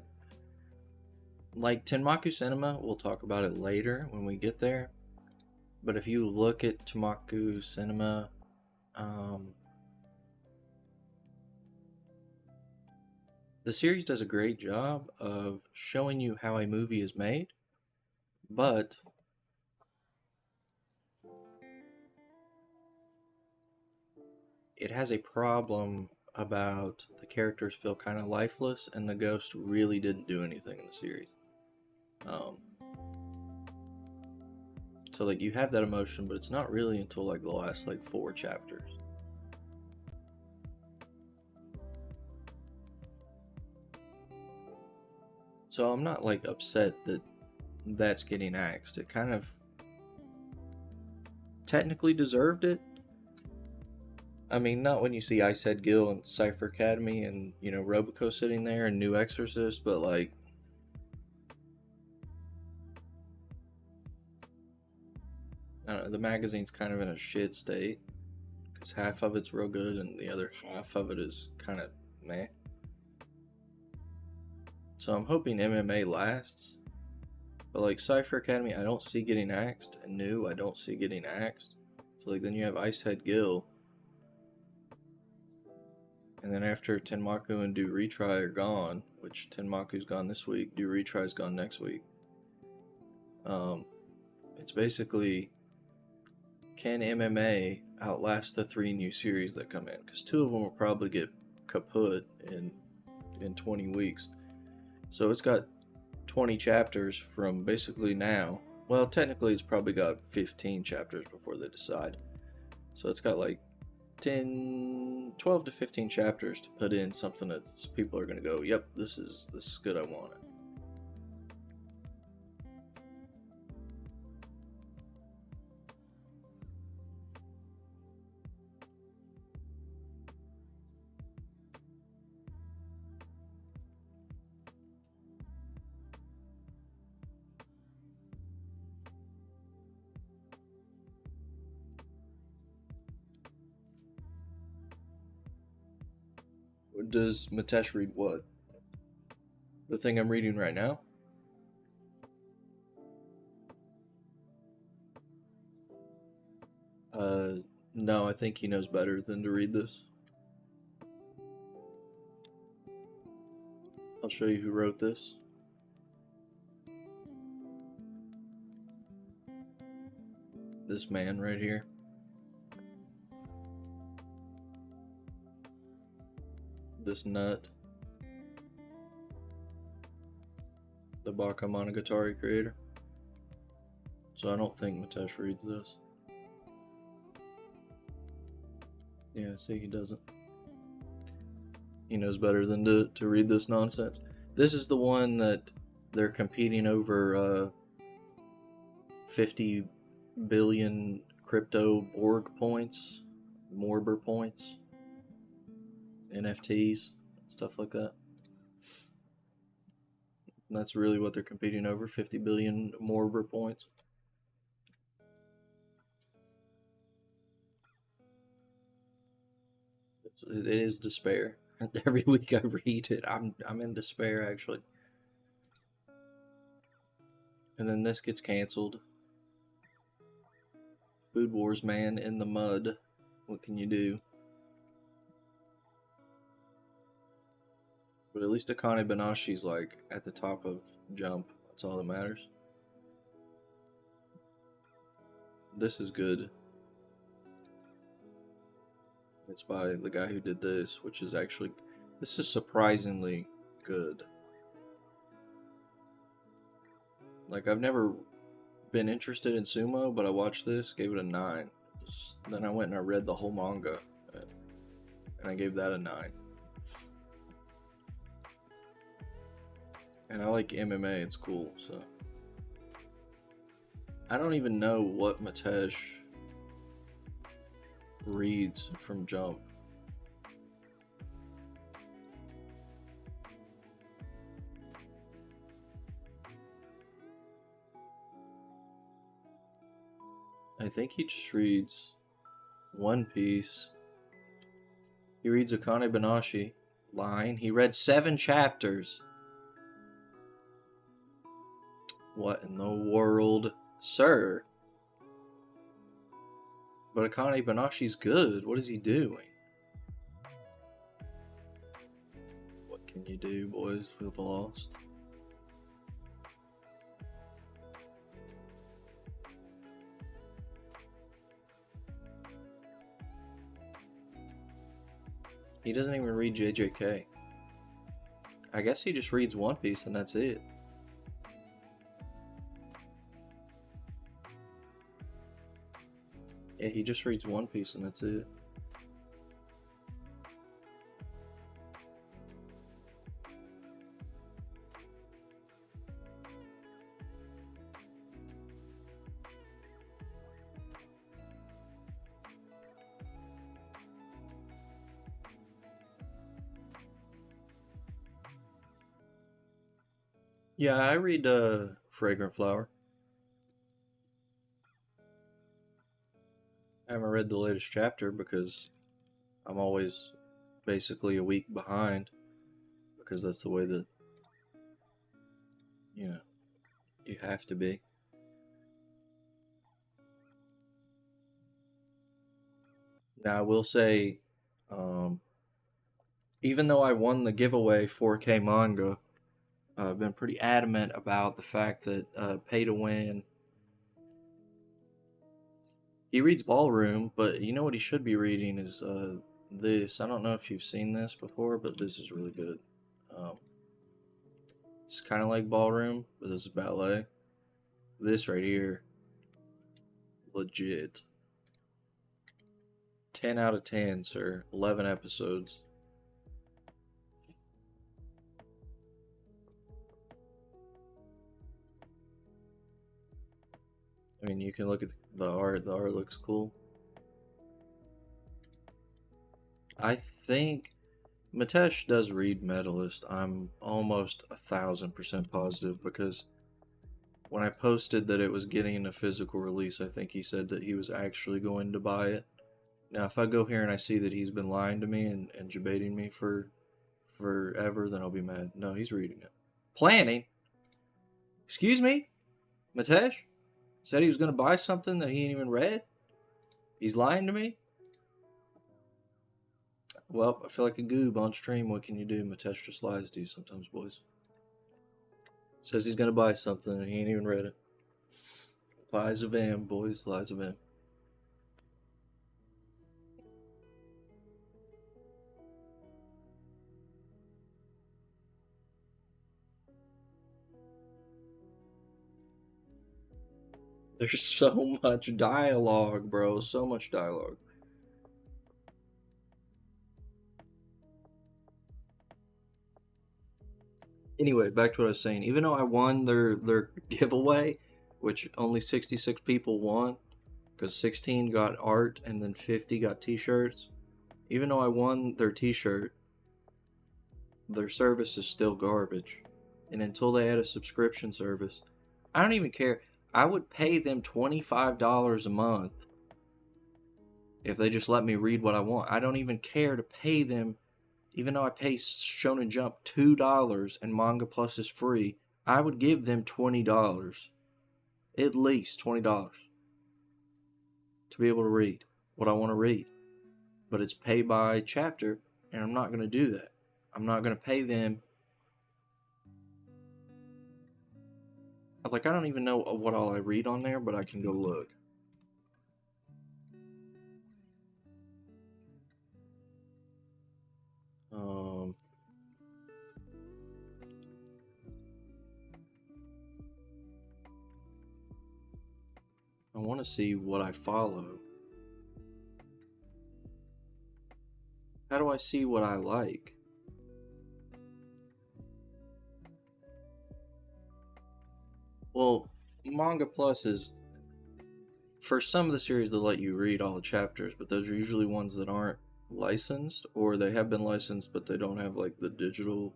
like Tenmaku Cinema. We'll talk about it later when we get there. But if you look at Tenmaku Cinema, the series does a great job of showing you how a movie is made, but it has a problem about the characters feel kind of lifeless, and the ghost really didn't do anything in the series. So like you have that emotion, but it's not really until like the last like 4 chapters. So I'm not like upset that that's getting axed. It kind of technically deserved it, I mean, not when you see Icehead Gill and Cypher Academy and, Robico sitting there and New Exorcist, but like, I don't know, the magazine's kind of in a shit state because half of it's real good and the other half of it is kind of meh. So I'm hoping MMA lasts. But like Cypher Academy, I don't see getting axed, and New, I don't see getting axed. So like then you have Icehead Gill, and then after Tenmaku and Do Retry are gone, which Tenmaku's gone this week, Do Retry's gone next week. It's basically, can MMA outlast the 3 new series that come in? Because 2 of them will probably get kaput in 20 weeks. So it's got 20 chapters from basically now. Well, technically it's probably got 15 chapters before they decide. So it's got like 12 to 15 chapters to put in something that people are going to go, yep, this is good, I want it. Does Matesh read what? The thing I'm reading right now? No, I think he knows better than to read this. I'll show you who wrote this. This man right here. This nut. The Bakemonogatari creator. So I don't think Matesh reads this. Yeah, see, he doesn't. He knows better than to read this nonsense. This is the one that they're competing over 50 billion crypto Borg points, Morber points, NFTs, stuff like that. And that's really what they're competing over, 50 billion Morber points. It is despair. Every week I read it, I'm in despair actually. And then this gets canceled. Food Wars Man in the mud. What can you do? But at least Akane Banashi's like at the top of Jump. That's all that matters. This is good. It's by the guy who did this, which is actually, this is surprisingly good. Like, I've never been interested in sumo, but I watched this, gave it a 9. Then I went and I read the whole manga, and I gave that a 9. And I like MMA, it's cool, so. I don't even know what Matesh reads from Jump. I think he just reads One Piece. He reads Akane Banashi. Line. He read 7 chapters. What in the world, sir? But Akane Banashi's good. What is he doing? What can you do, boys, for the lost? He doesn't even read JJK. I guess he just reads One Piece and that's it. Yeah, he just reads One Piece and that's it. Yeah, I read Fragrant Flower. I haven't read the latest chapter because I'm always basically a week behind because that's the way that, you know, you have to be. Now, I will say, um, even though I won the giveaway 4K manga, I've been pretty adamant about the fact that pay to win. He reads Ballroom, but you know what he should be reading is this. I don't know if you've seen this before, but this is really good. Um, it's kind of like Ballroom, but this is ballet. This right here, legit. 10 out of 10, sir. 11 episodes. I mean, you can look at the art. The art looks cool. I think Mitesh does read Medalist. I'm almost 1,000% positive because when I posted that it was getting a physical release, I think he said that he was actually going to buy it. Now, if I go here and I see that he's been lying to me and debating me for forever, then I'll be mad. No, he's reading it. Planning? Excuse me? Mitesh? Said he was going to buy something that he ain't even read? He's lying to me? Well, I feel like a goob on stream. What can you do? Mitesh just lies to you sometimes, boys. Says he's going to buy something and he ain't even read it. Lies of him, boys. Lies of him. There's so much dialogue, bro. So much dialogue. Anyway, back to what I was saying. Even though I won their giveaway, which only 66 people won, because 16 got art and then 50 got t-shirts. Even though I won their t-shirt, their service is still garbage. And until they add a subscription service, I don't even care. I would pay them $25 a month if they just let me read what I want. I don't even care to pay them, even though I pay Shonen Jump $2 and Manga Plus is free. I would give them $20, at least $20, to be able to read what I want to read. But it's pay by chapter, and I'm not going to do that. I'm not going to pay them. Like, I don't even know what all I read on there, but I can go look. I want to see what I follow. How do I see what I like? Well, Manga Plus is, for some of the series, they'll let you read all the chapters, but those are usually ones that aren't licensed, or they have been licensed, but they don't have like the digital.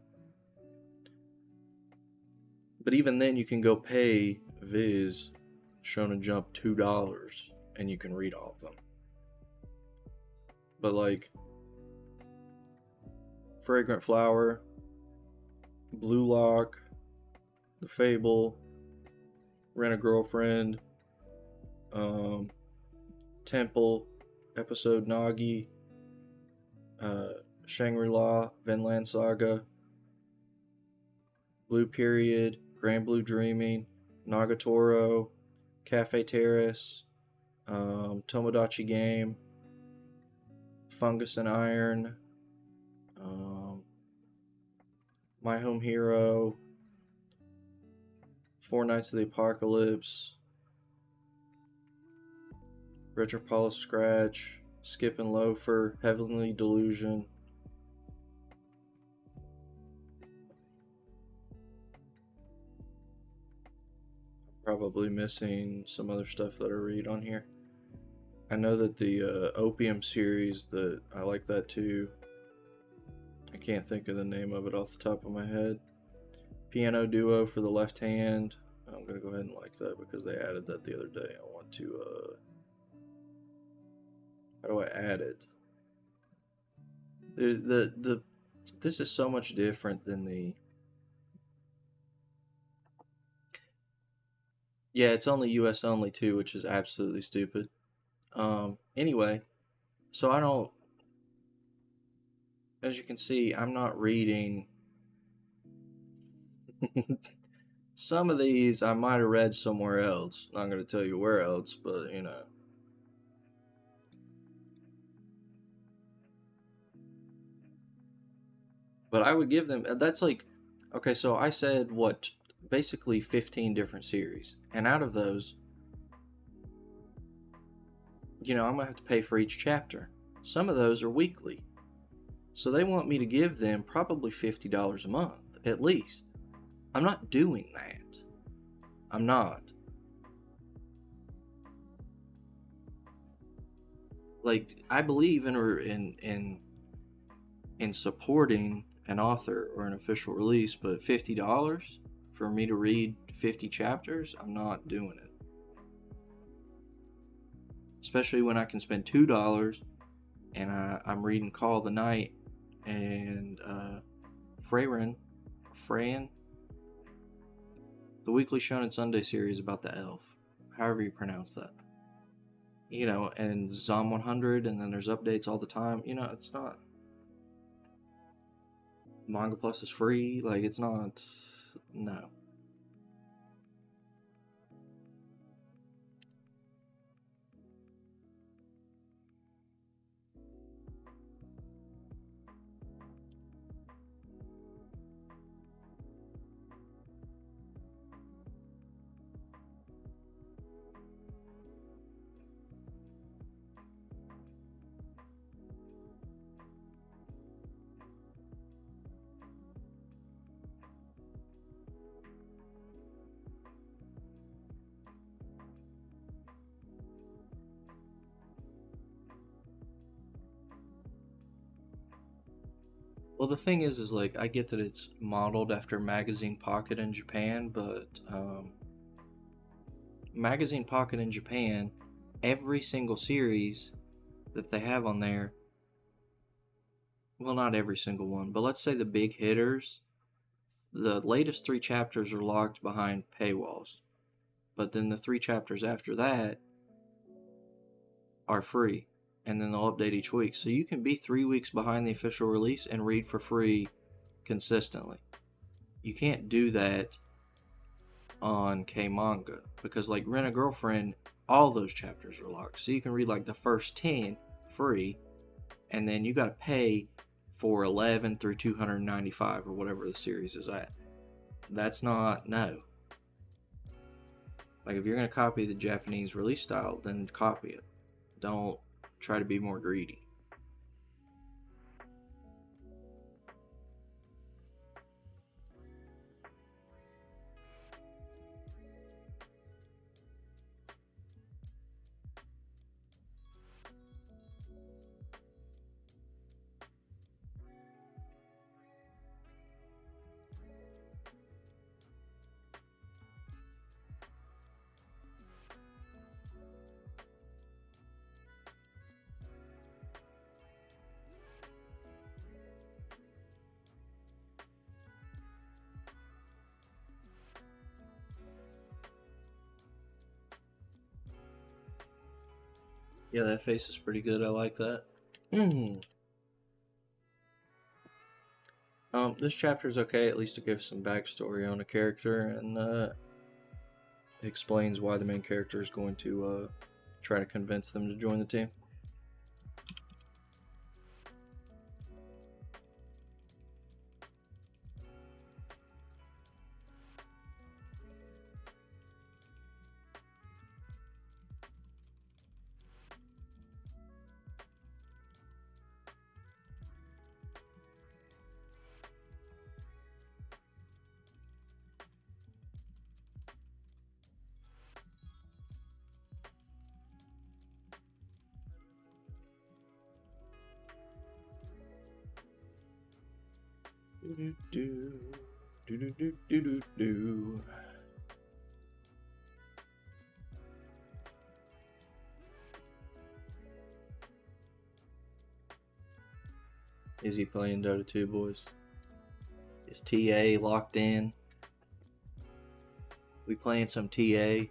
But even then, you can go pay Viz Shonen Jump $2 and you can read all of them. But like Fragrant Flower, Blue Lock, The Fable, Rent a Girlfriend, Temple, Episode Nagi, Shangri-La, Vinland Saga, Blue Period, Grand Blue Dreaming, Nagatoro, Cafe Terrace, Tomodachi Game, Fungus and Iron, My Home Hero, Four Nights of the Apocalypse, Retropole Scratch, Skip and Loafer, Heavenly Delusion. Probably missing some other stuff that I read on here. I know that the Opium series, that I like that too. I can't think of the name of it off the top of my head. piano duo for the left hand. I'm gonna go ahead and like that because they added that the other day. I want to how do I add it? This is so much different than the. Yeah, it's only US only too, which is absolutely stupid. Anyway, so I don't, as you can see, I'm not reading. Some of these I might have read somewhere else. Not going to tell you where else, but you know. But I would give them, that's like, okay, so I said what, basically 15 different series. And out of those, you know, I'm going to have to pay for each chapter. Some of those are weekly. So they want me to give them probably $50 a month, at least. I'm not doing that. I'm not. Like, I believe in supporting an author or an official release, but $50 for me to read 50 chapters, I'm not doing it. Especially when I can spend $2 and I'm reading Call of the Night and Freyren, the Weekly Shonen Sunday series about the elf, however you pronounce that. You know, and Zom 100, and then there's updates all the time. You know, it's not. Manga Plus is free. Like, it's not. No. Well, the thing is like, I get that it's modeled after Magazine Pocket in Japan, but Magazine Pocket in Japan, every single series that they have on there, well, not every single one, but let's say the big hitters, the latest 3 chapters are locked behind paywalls. But then the 3 chapters after that are free. And then they'll update each week. So you can be 3 weeks behind the official release and read for free consistently. You can't do that on K-Manga. Because like Rent a Girlfriend, all those chapters are locked. So you can read like the first 10 free. And then you got to pay for 11 through 295 or whatever the series is at. That's not, no. Like, if you're going to copy the Japanese release style, then copy it. Don't try to be more greedy. Yeah, that face is pretty good. I like that. This chapter is okay. At least it gives some backstory on a character and explains why the main character is going to try to convince them to join the team. Do do do do do do. Is he playing Dota 2, boys? Is TA locked in? We playing some TA?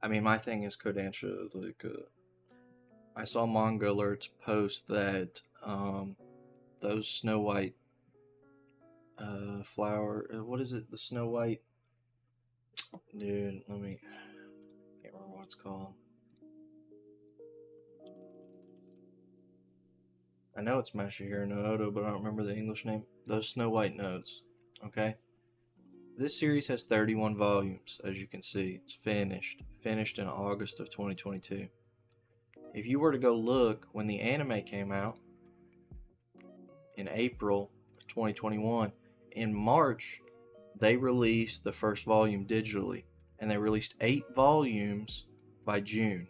I mean, my thing is Kodansha, like, I saw Manga Alerts post that, those Snow White, flower, what is it? The Snow White, dude, can't remember what it's called. I know it's Masahiro no Oda, but I don't remember the English name. Those Snow White notes, okay? This series has 31 volumes, as you can see. It's finished in August of 2022. If you were to go look when the anime came out in April of 2021, in March, they released the first volume digitally, and they released 8 volumes by June.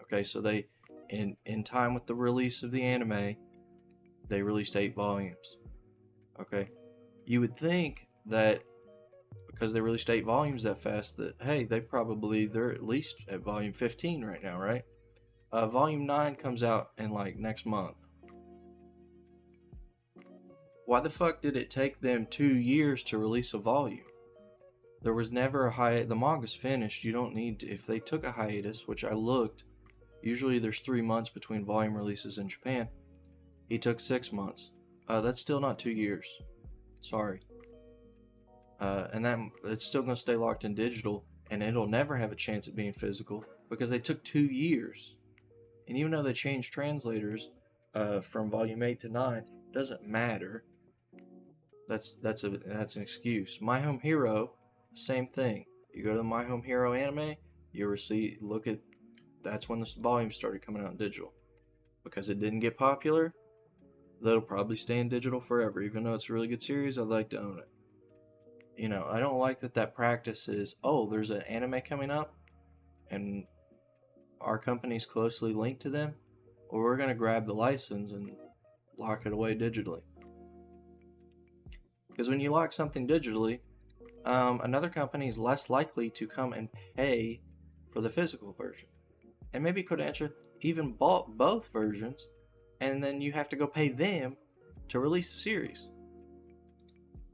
Okay, so they, in time with the release of the anime, they released 8 volumes. Okay, you would think that because they released 8 volumes that fast, that hey, they're at least at volume 15 right now, right? Volume 9 comes out in like next month. Why the fuck did it take them 2 years to release a volume? There was never a hiatus. The manga's finished. You don't need to, if they took a hiatus, which I looked, usually there's 3 months between volume releases in Japan. He took 6 months. That's still not 2 years. Sorry. And that it's still going to stay locked in digital, and it'll never have a chance at being physical because they took 2 years. And even though they changed translators from volume 8 to 9, it doesn't matter. That's an excuse. My Home Hero, same thing. You go to the My Home Hero anime, that's when the volume started coming out in digital. Because it didn't get popular, that'll probably stay in digital forever. Even though it's a really good series, I'd like to own it. You know, I don't like that practice is, oh, there's an anime coming up, and our company's closely linked to them, or we're going to grab the license and lock it away digitally. Because when you lock something digitally, another company is less likely to come and pay for the physical version. And maybe Kodansha even bought both versions, and then you have to go pay them to release the series.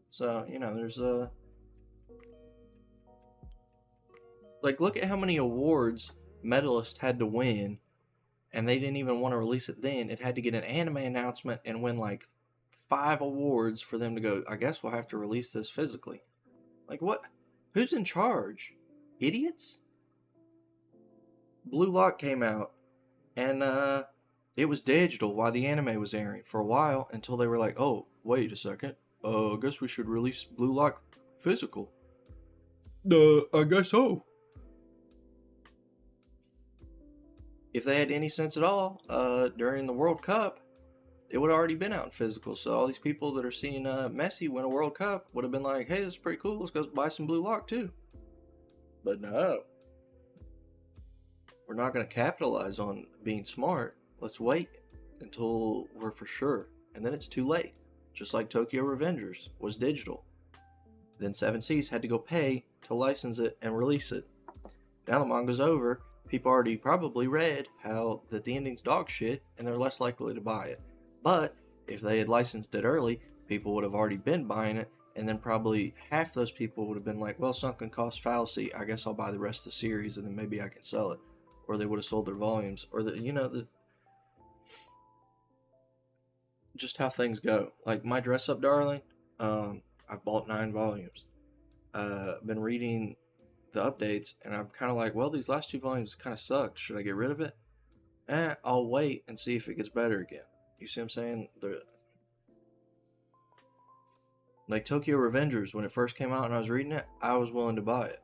So, you know, there's like, look at how many awards Medalist had to win, and they didn't even want to release it then. It had to get an anime announcement and win like 5 awards for them to go, I guess we'll have to release this physically. Like, what? Who's in charge? Idiots? Blue Lock came out, and it was digital while the anime was airing for a while, until they were like, oh, wait a second. I guess we should release Blue Lock physical. I guess so. If they had any sense at all, during the World Cup, it would have already been out in physical. So all these people that are seeing Messi win a World Cup would have been like, hey, this is pretty cool. Let's go buy some Blue Lock too. But no. We're not going to capitalize on being smart. Let's wait until we're for sure. And then it's too late. Just like Tokyo Revengers was digital. Then Seven Seas had to go pay to license it and release it. Now the manga's over. People already probably read how that the ending's dog shit, and they're less likely to buy it. But if they had licensed it early, people would have already been buying it, and then probably half those people would have been like, well, sunken cost fallacy, I guess I'll buy the rest of the series, and then maybe I can sell it. Or they would have sold their volumes. Or, just how things go. Like, My Dress Up Darling, I've bought 9 volumes. Been reading the updates, and I'm kind of like, well, these last 2 volumes kind of sucked. Should I get rid of it? I'll wait and see if it gets better again. You see what I'm saying? Like Tokyo Revengers, when it first came out and I was reading it, I was willing to buy it.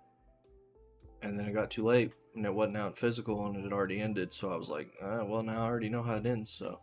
And then it got too late, and it wasn't out in physical, and it had already ended, so I was like, well, now I already know how it ends, so.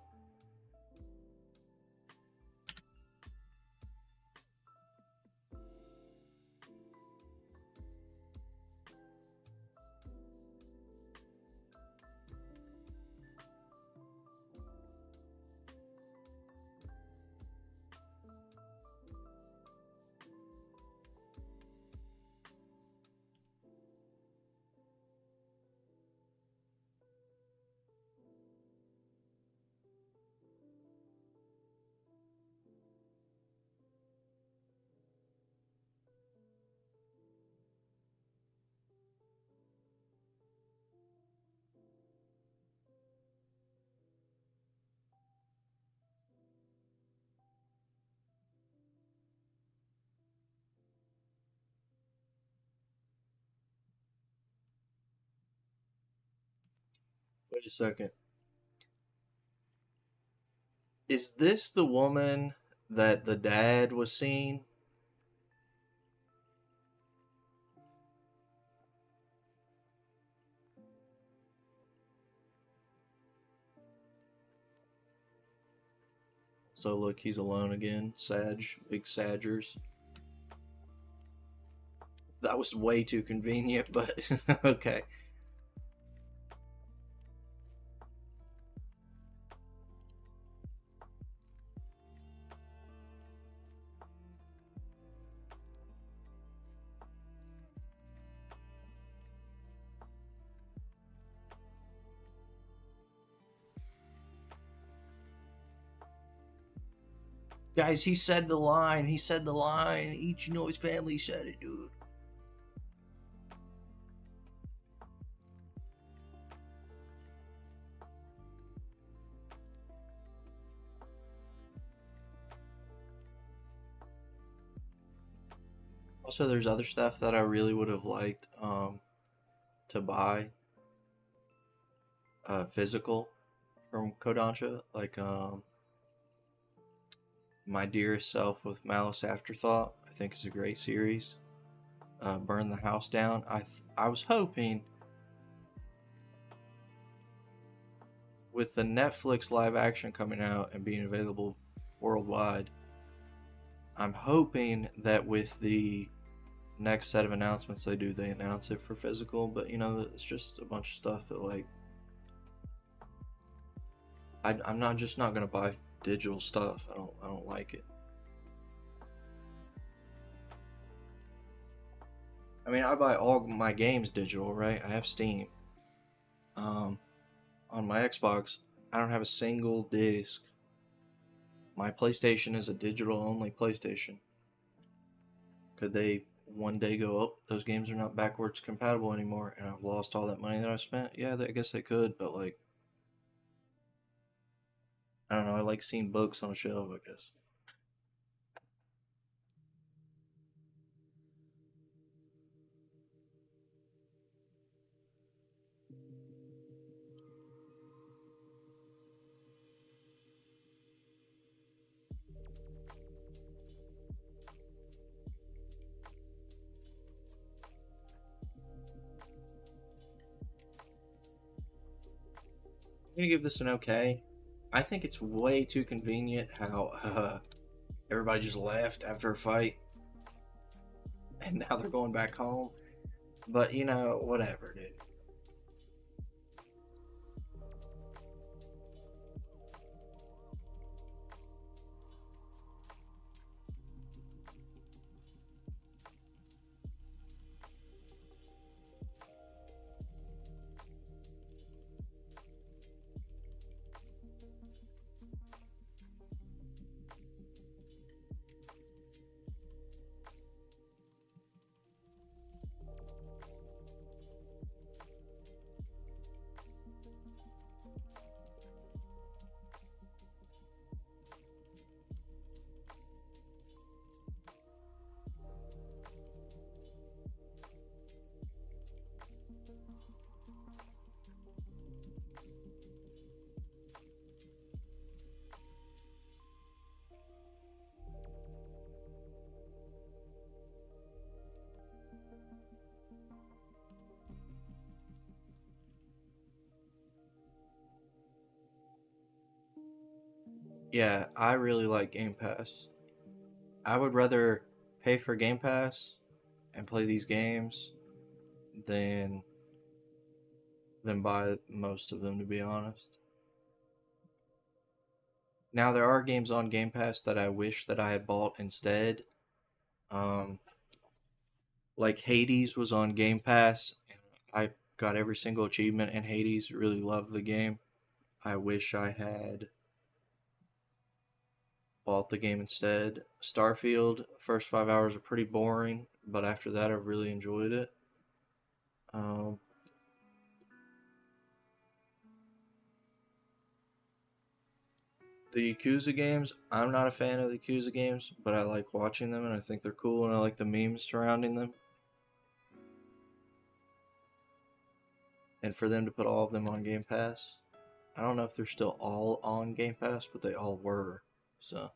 Wait a second. Is this the woman that the dad was seeing? So look, he's alone again. Sag, big Saggers. That was way too convenient, but okay. Guys, he said the line. He said the line. Ichino's family said it, dude. Also, there's other stuff that I really would have liked to buy physical from Kodansha, like My Dearest Self with Malice Afterthought. I think is a great series. Burn the House Down. I was hoping with the Netflix live action coming out and being available worldwide, I'm hoping that with the next set of announcements they announce it for physical, but you know, it's just a bunch of stuff that like I'm not just not gonna buy digital stuff. I don't like it. I mean, I buy all my games digital, right? I have Steam. On my Xbox, I don't have a single disc. My PlayStation is a digital only PlayStation. Could they one day go, oh, those games are not backwards compatible anymore, and I've lost all that money that I spent? Yeah, I guess they could, but like, I don't know. I like seeing books on a shelf, I guess. I'm gonna give this an okay. I think it's way too convenient how everybody just left after a fight, and now they're going back home. But you know, whatever, dude. Yeah, I really like Game Pass. I would rather pay for Game Pass and play these games than buy most of them, to be honest. Now there are games on Game Pass that I wish that I had bought instead. Um, like Hades was on Game Pass, and I got every single achievement in Hades. Really loved the game. I wish I had bought the game instead. Starfield, first 5 hours are pretty boring, but after that I really enjoyed it. Um, the Yakuza games, I'm not a fan of the Yakuza games, but I like watching them and I think they're cool and I like the memes surrounding them. and for them to put all of them on Game Pass, I don't know if they're still all on Game Pass, but they all were. So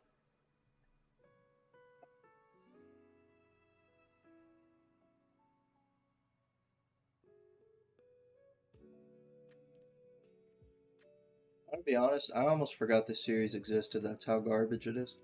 I'll be honest, I almost forgot this series existed. That's how garbage it is.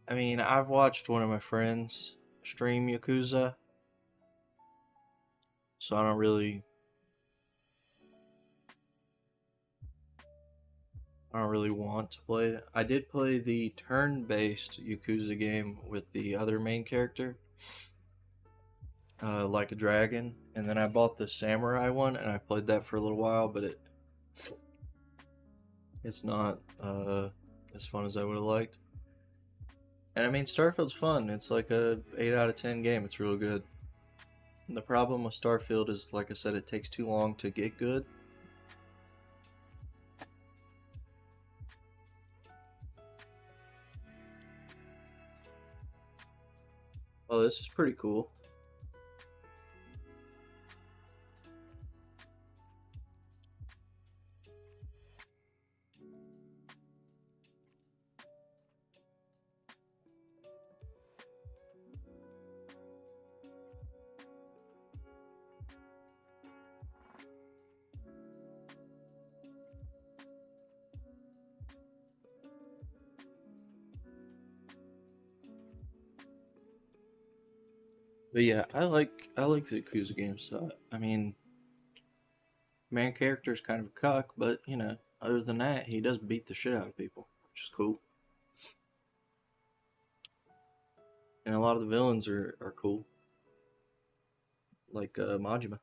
I mean, I've watched one of my friends stream Yakuza, so I don't really want to play it. I did play the turn-based Yakuza game with the other main character, like a dragon, and then I bought the samurai one and I played that for a little while, but it's not as fun as I would have liked. And I mean, Starfield's fun. It's like a 8 out of 10 game. It's real good. And the problem with Starfield is, like I said, it takes too long to get good. Oh, this is pretty cool. But yeah, I like the Yakuza games. So, I mean, main character's kind of a cuck, but you know, other than that, he does beat the shit out of people, which is cool. And a lot of the villains are cool, like Majima.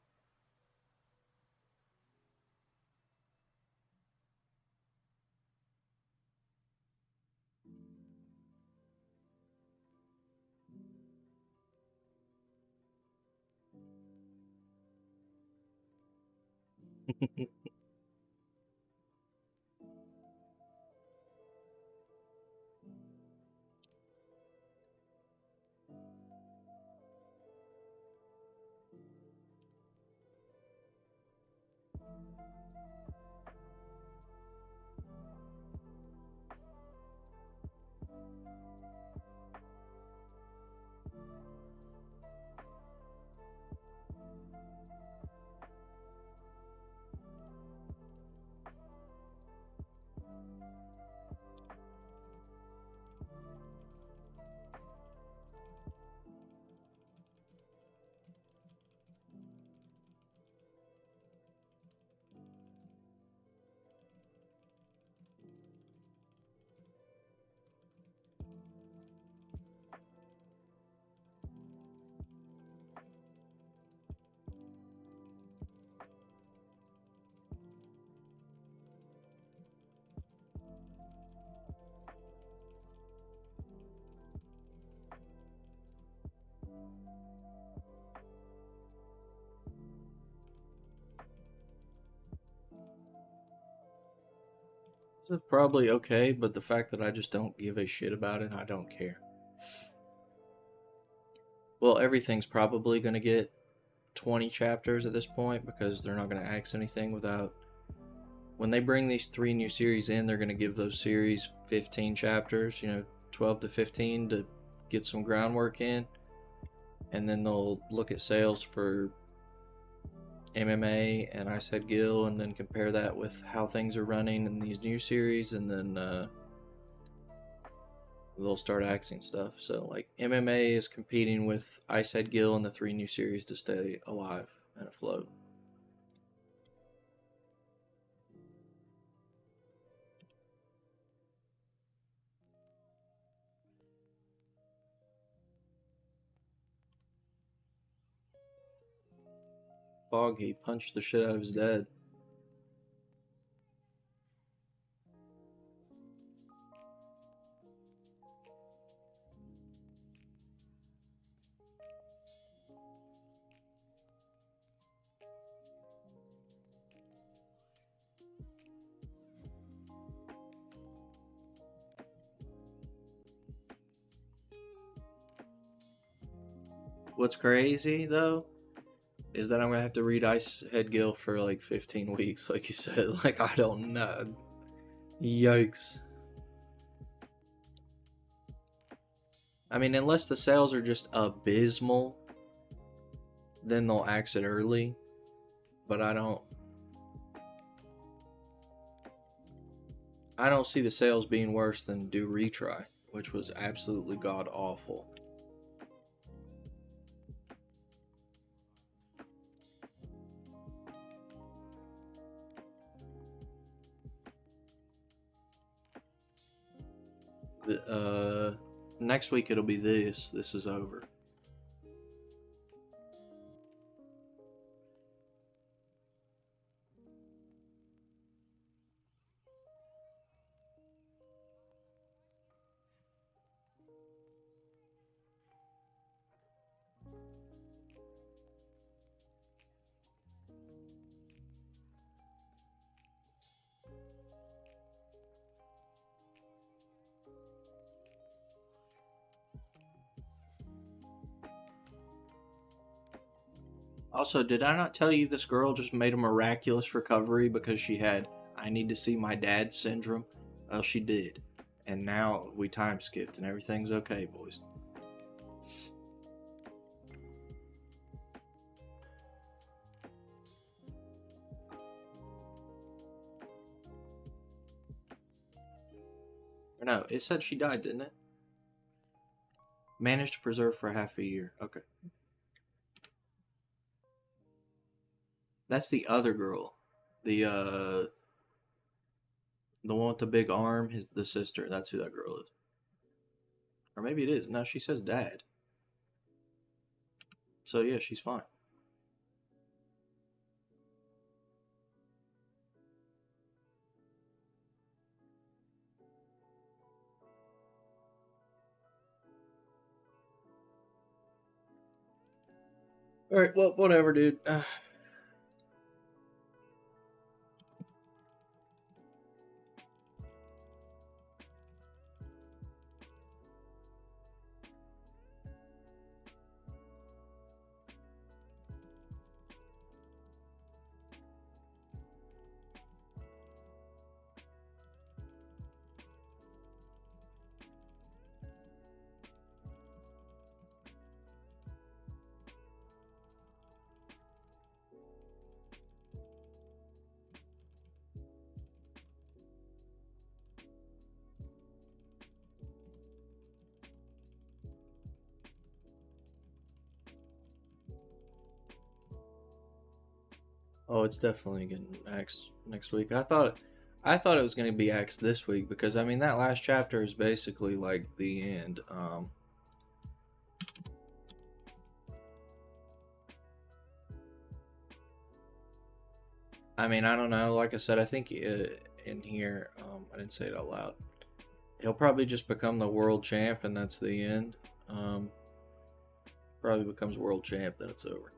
This is probably okay, but the fact that I just don't give a shit about it, I don't care. Well, everything's probably gonna get 20 chapters at this point because they're not gonna axe anything without. When they bring these 3 new series in, they're gonna give those series 15 chapters, 12 to 15 to get some groundwork in, and then they'll look at sales for MMA and Ice Head Gill, and then compare that with how things are running in these new series, and then they'll start axing stuff. So, like, MMA is competing with Ice Head Gill and the 3 new series to stay alive and afloat. Bog, he punched the shit out of his dad. What's crazy, though, is that I'm gonna have to read Ice Head Gill for like 15 weeks, like you said. Like, I don't know. Yikes. I mean, unless the sales are just abysmal, then they'll axe it early. But I don't see the sales being worse than Do Retry, which was absolutely god awful. Next week it'll be this. This is over. Also, did I not tell you this girl just made a miraculous recovery because she had I need to see my dad syndrome? Well, she did. And now we time skipped and everything's okay, boys. Or no, it said she died, didn't it? Managed to preserve for half a year. Okay. That's the other girl. The one with the big arm, the sister. That's who that girl is. Or maybe it is. No, she says dad. So yeah, she's fine. Alright, well, whatever, dude. Oh, it's definitely getting axed next week. I thought it was going to be axed this week because I mean that last chapter is basically like the end. I mean, I don't know. Like I said, I think in here, I didn't say it out loud. He'll probably just become the world champ, and that's the end. Probably becomes world champ, then it's over.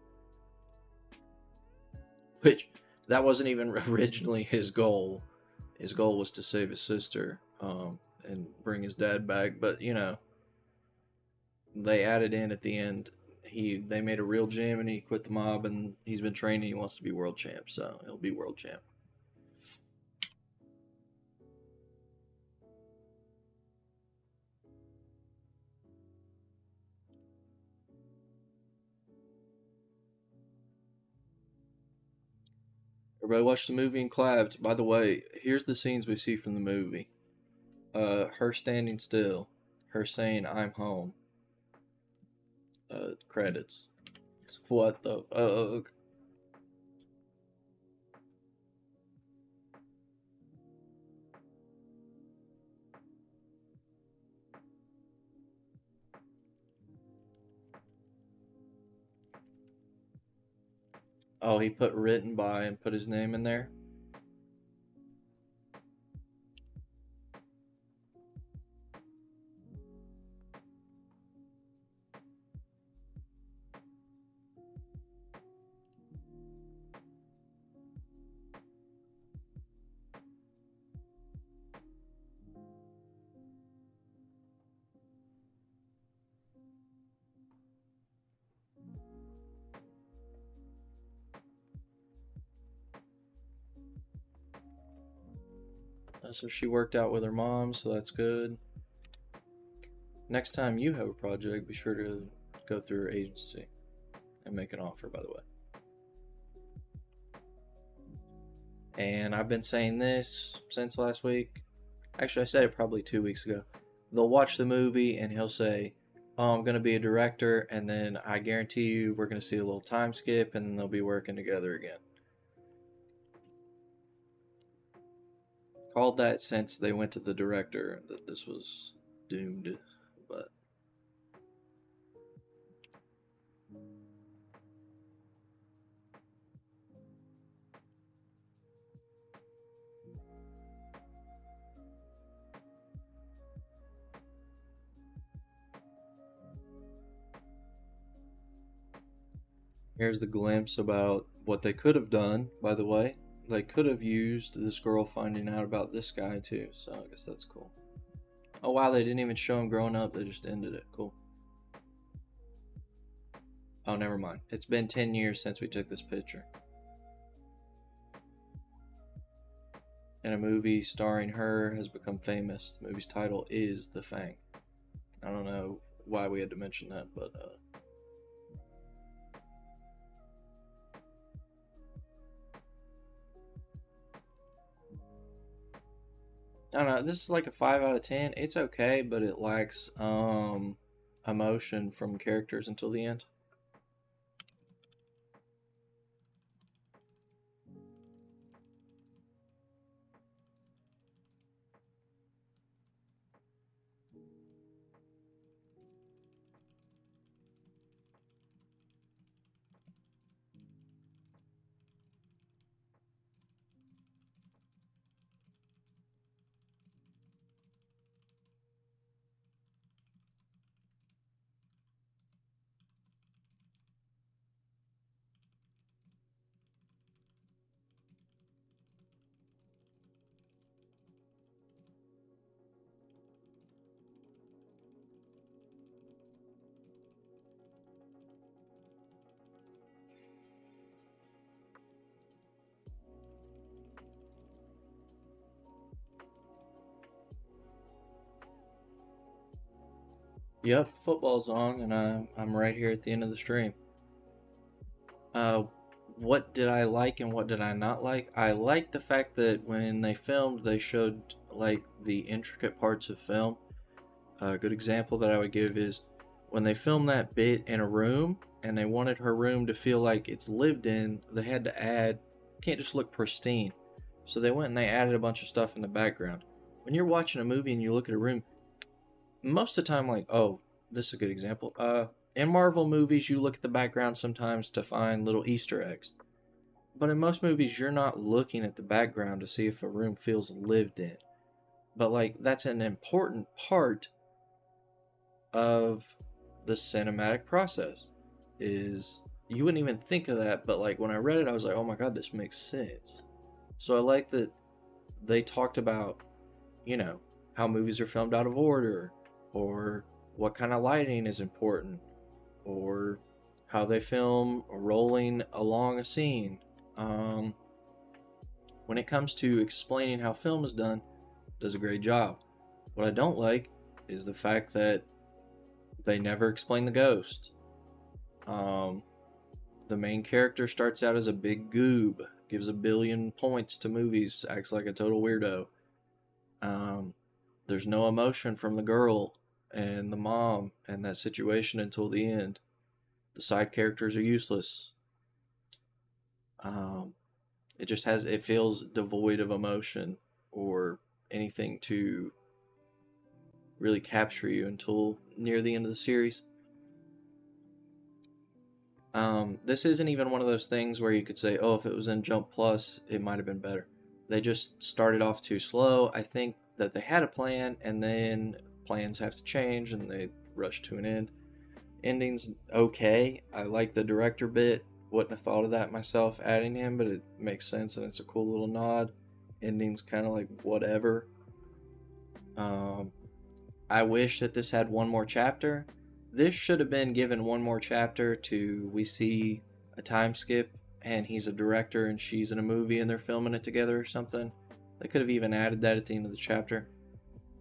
Which, that wasn't even originally his goal. His goal was to save his sister and bring his dad back. But, you know, they added in at the end. They made a real gym and he quit the mob and he's been training. He wants to be world champ, so he'll be world champ. Everybody watched the movie and clapped. By the way, here's the scenes we see from the movie. Her standing still, her saying "I'm home." Credits. What the fuck? Oh, he put written by and put his name in there? So she worked out with her mom, so that's good. Next time you have a project, be sure to go through her agency and make an offer, by the way. And I've been saying this since last week. Actually, I said it probably 2 weeks ago. They'll watch the movie and he'll say, "Oh, I'm going to be a director," and then I guarantee you we're going to see a little time skip and then they'll be working together again. Called that since they went to the director that this was doomed, but here's the glimpse about what they could have done, by the way. They could have used this girl finding out about this guy too, so I guess that's cool. Oh wow, they didn't even show him growing up, they just ended it. Cool. Oh, never mind. It's been 10 years since we took this picture. And a movie starring her has become famous. The movie's title is The Fang. I don't know why we had to mention that, but I don't know. This is like a 5 out of 10. It's okay, but it lacks emotion from characters until the end. Yep, football's on, and I'm right here at the end of the stream. Uh, what did I like and what did I not like? I liked the fact that when they filmed, they showed like the intricate parts of film. A good example that I would give is when they filmed that bit in a room and they wanted her room to feel like it's lived in, they had to add, can't just look pristine. So they went and they added a bunch of stuff in the background. When you're watching a movie and you look at a room, most of the time, like, oh, this is a good example. In Marvel movies, you look at the background sometimes to find little Easter eggs. But in most movies, you're not looking at the background to see if a room feels lived in. But, like, that's an important part of the cinematic process. Is you wouldn't even think of that, but, like, when I read it, I was like, oh my god, this makes sense. So I like that they talked about, you know, how movies are filmed out of order, or what kind of lighting is important, or how they film rolling along a scene. When it comes to explaining how film is done, does a great job. What I don't like is the fact that they never explain the ghost. The main character starts out as a big goob, gives a billion points to movies, acts like a total weirdo. There's no emotion from the girl and the mom and that situation until the end. The side characters are useless. It feels devoid of emotion or anything to really capture you until near the end of the series. This isn't even one of those things where you could say, oh, if it was in Jump Plus, it might have been better. They just started off too slow. I think that they had a plan, and then plans have to change, and they rush to an end. Ending's okay. I like the director bit. Wouldn't have thought of that myself, adding him, but it makes sense, and it's a cool little nod. Ending's kind of like whatever. I wish that this had one more chapter. This should have been given one more chapter to we see a time skip and he's a director and she's in a movie and they're filming it together or something. They could have even added that at the end of the chapter.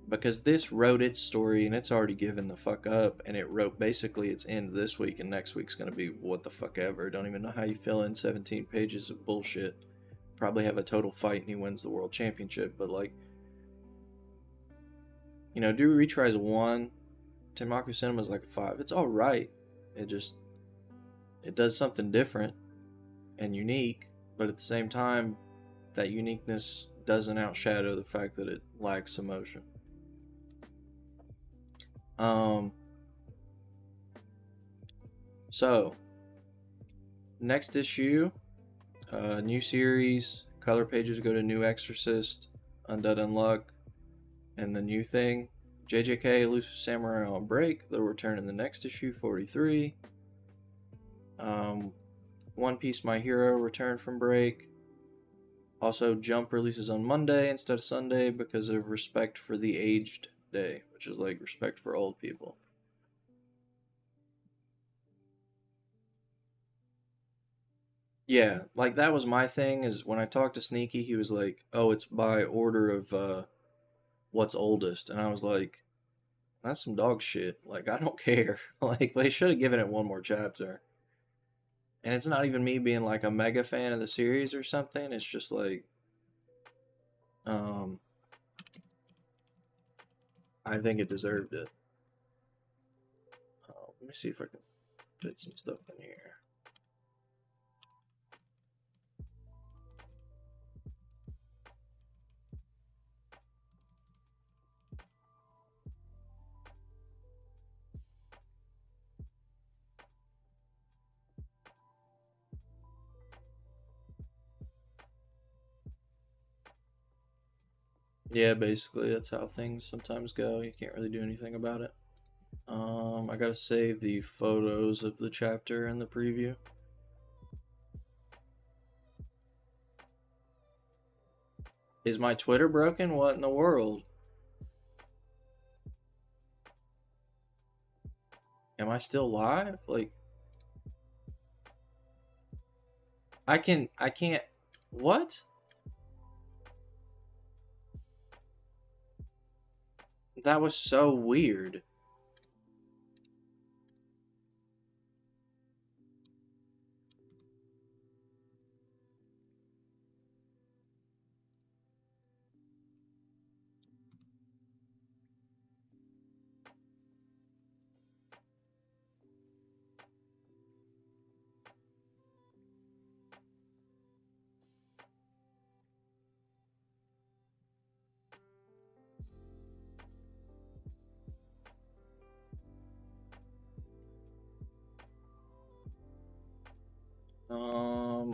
Because this wrote its story and it's already given the fuck up, and it wrote basically its end this week, and next week's gonna be what the fuck ever. Don't even know how you fill in 17 pages of bullshit. Probably have a total fight and he wins the world championship, but like, do retries 1. Tenmaku Cinema's like a 5. It's alright. It does something different and unique, but at the same time, that uniqueness doesn't outshadow the fact that it lacks emotion. So, next issue, new series, color pages go to New Exorcist, Undead Unluck, and the new thing, JJK, Elusive Samurai on break. They'll return in the next issue, 43. One Piece My Hero returned from break. Also, Jump releases on Monday instead of Sunday because of respect for the aged day, which is like respect for old people. Yeah, like that was my thing, is when I talked to Sneaky, he was like, oh, it's by order of what's oldest. And I was like, that's some dog shit. Like, I don't care. Like, they should have given it one more chapter. And it's not even me being like a mega fan of the series or something. It's just like, I think it deserved it. Let me see if I can fit some stuff in here. Yeah, basically, that's how things sometimes go. You can't really do anything about it. I gotta save the photos of the chapter in the preview. Is my Twitter broken? What in the world? Am I still live? Like, I can't, what? That was so weird.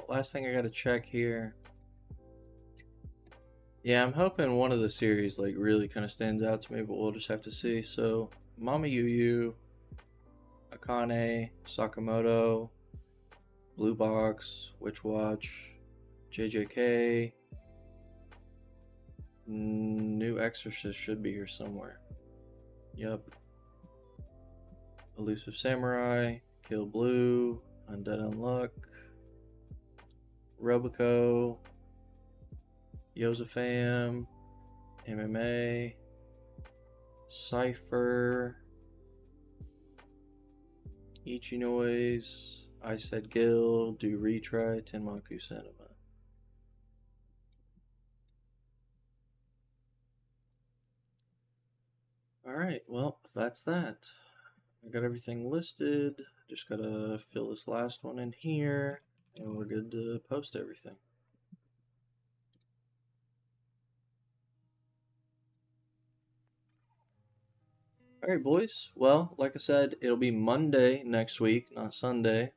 Last thing I gotta check here. Yeah, I'm hoping one of the series like really kind of stands out to me, but we'll just have to see. So, Mama Yu Yu, Akane, Sakamoto, Blue Box, Witch Watch, JJK, New Exorcist should be here somewhere. Yep. Elusive Samurai, Kill Blue, Undead Unluck, Robico, Yosafam, MMA, Cypher, Ichinoise, Icehead Guild, Do Retry, Tenmaku Cinema. Alright, well, that's that. I got everything listed. Just gotta fill this last one in here, and we're good to post everything. Alright, boys. Well, like I said, it'll be Monday next week, not Sunday.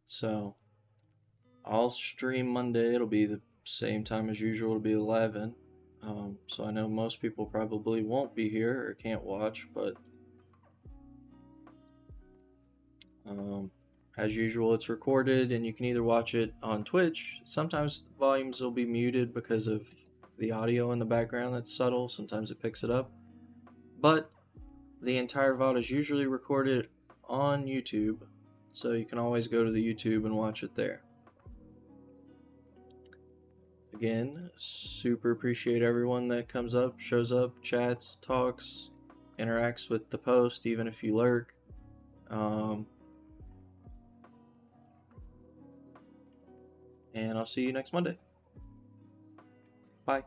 So I'll stream Monday. It'll be the same time as usual. It'll be 11. So I know most people probably won't be here or can't watch, but as usual, it's recorded and you can either watch it on Twitch. Sometimes the volumes will be muted because of the audio in the background that's subtle. Sometimes it picks it up. But the entire VOD is usually recorded on YouTube, so you can always go to the YouTube and watch it there. Again, super appreciate everyone that comes up, shows up, chats, talks, interacts with the post, even if you lurk. And I'll see you next Monday. Bye.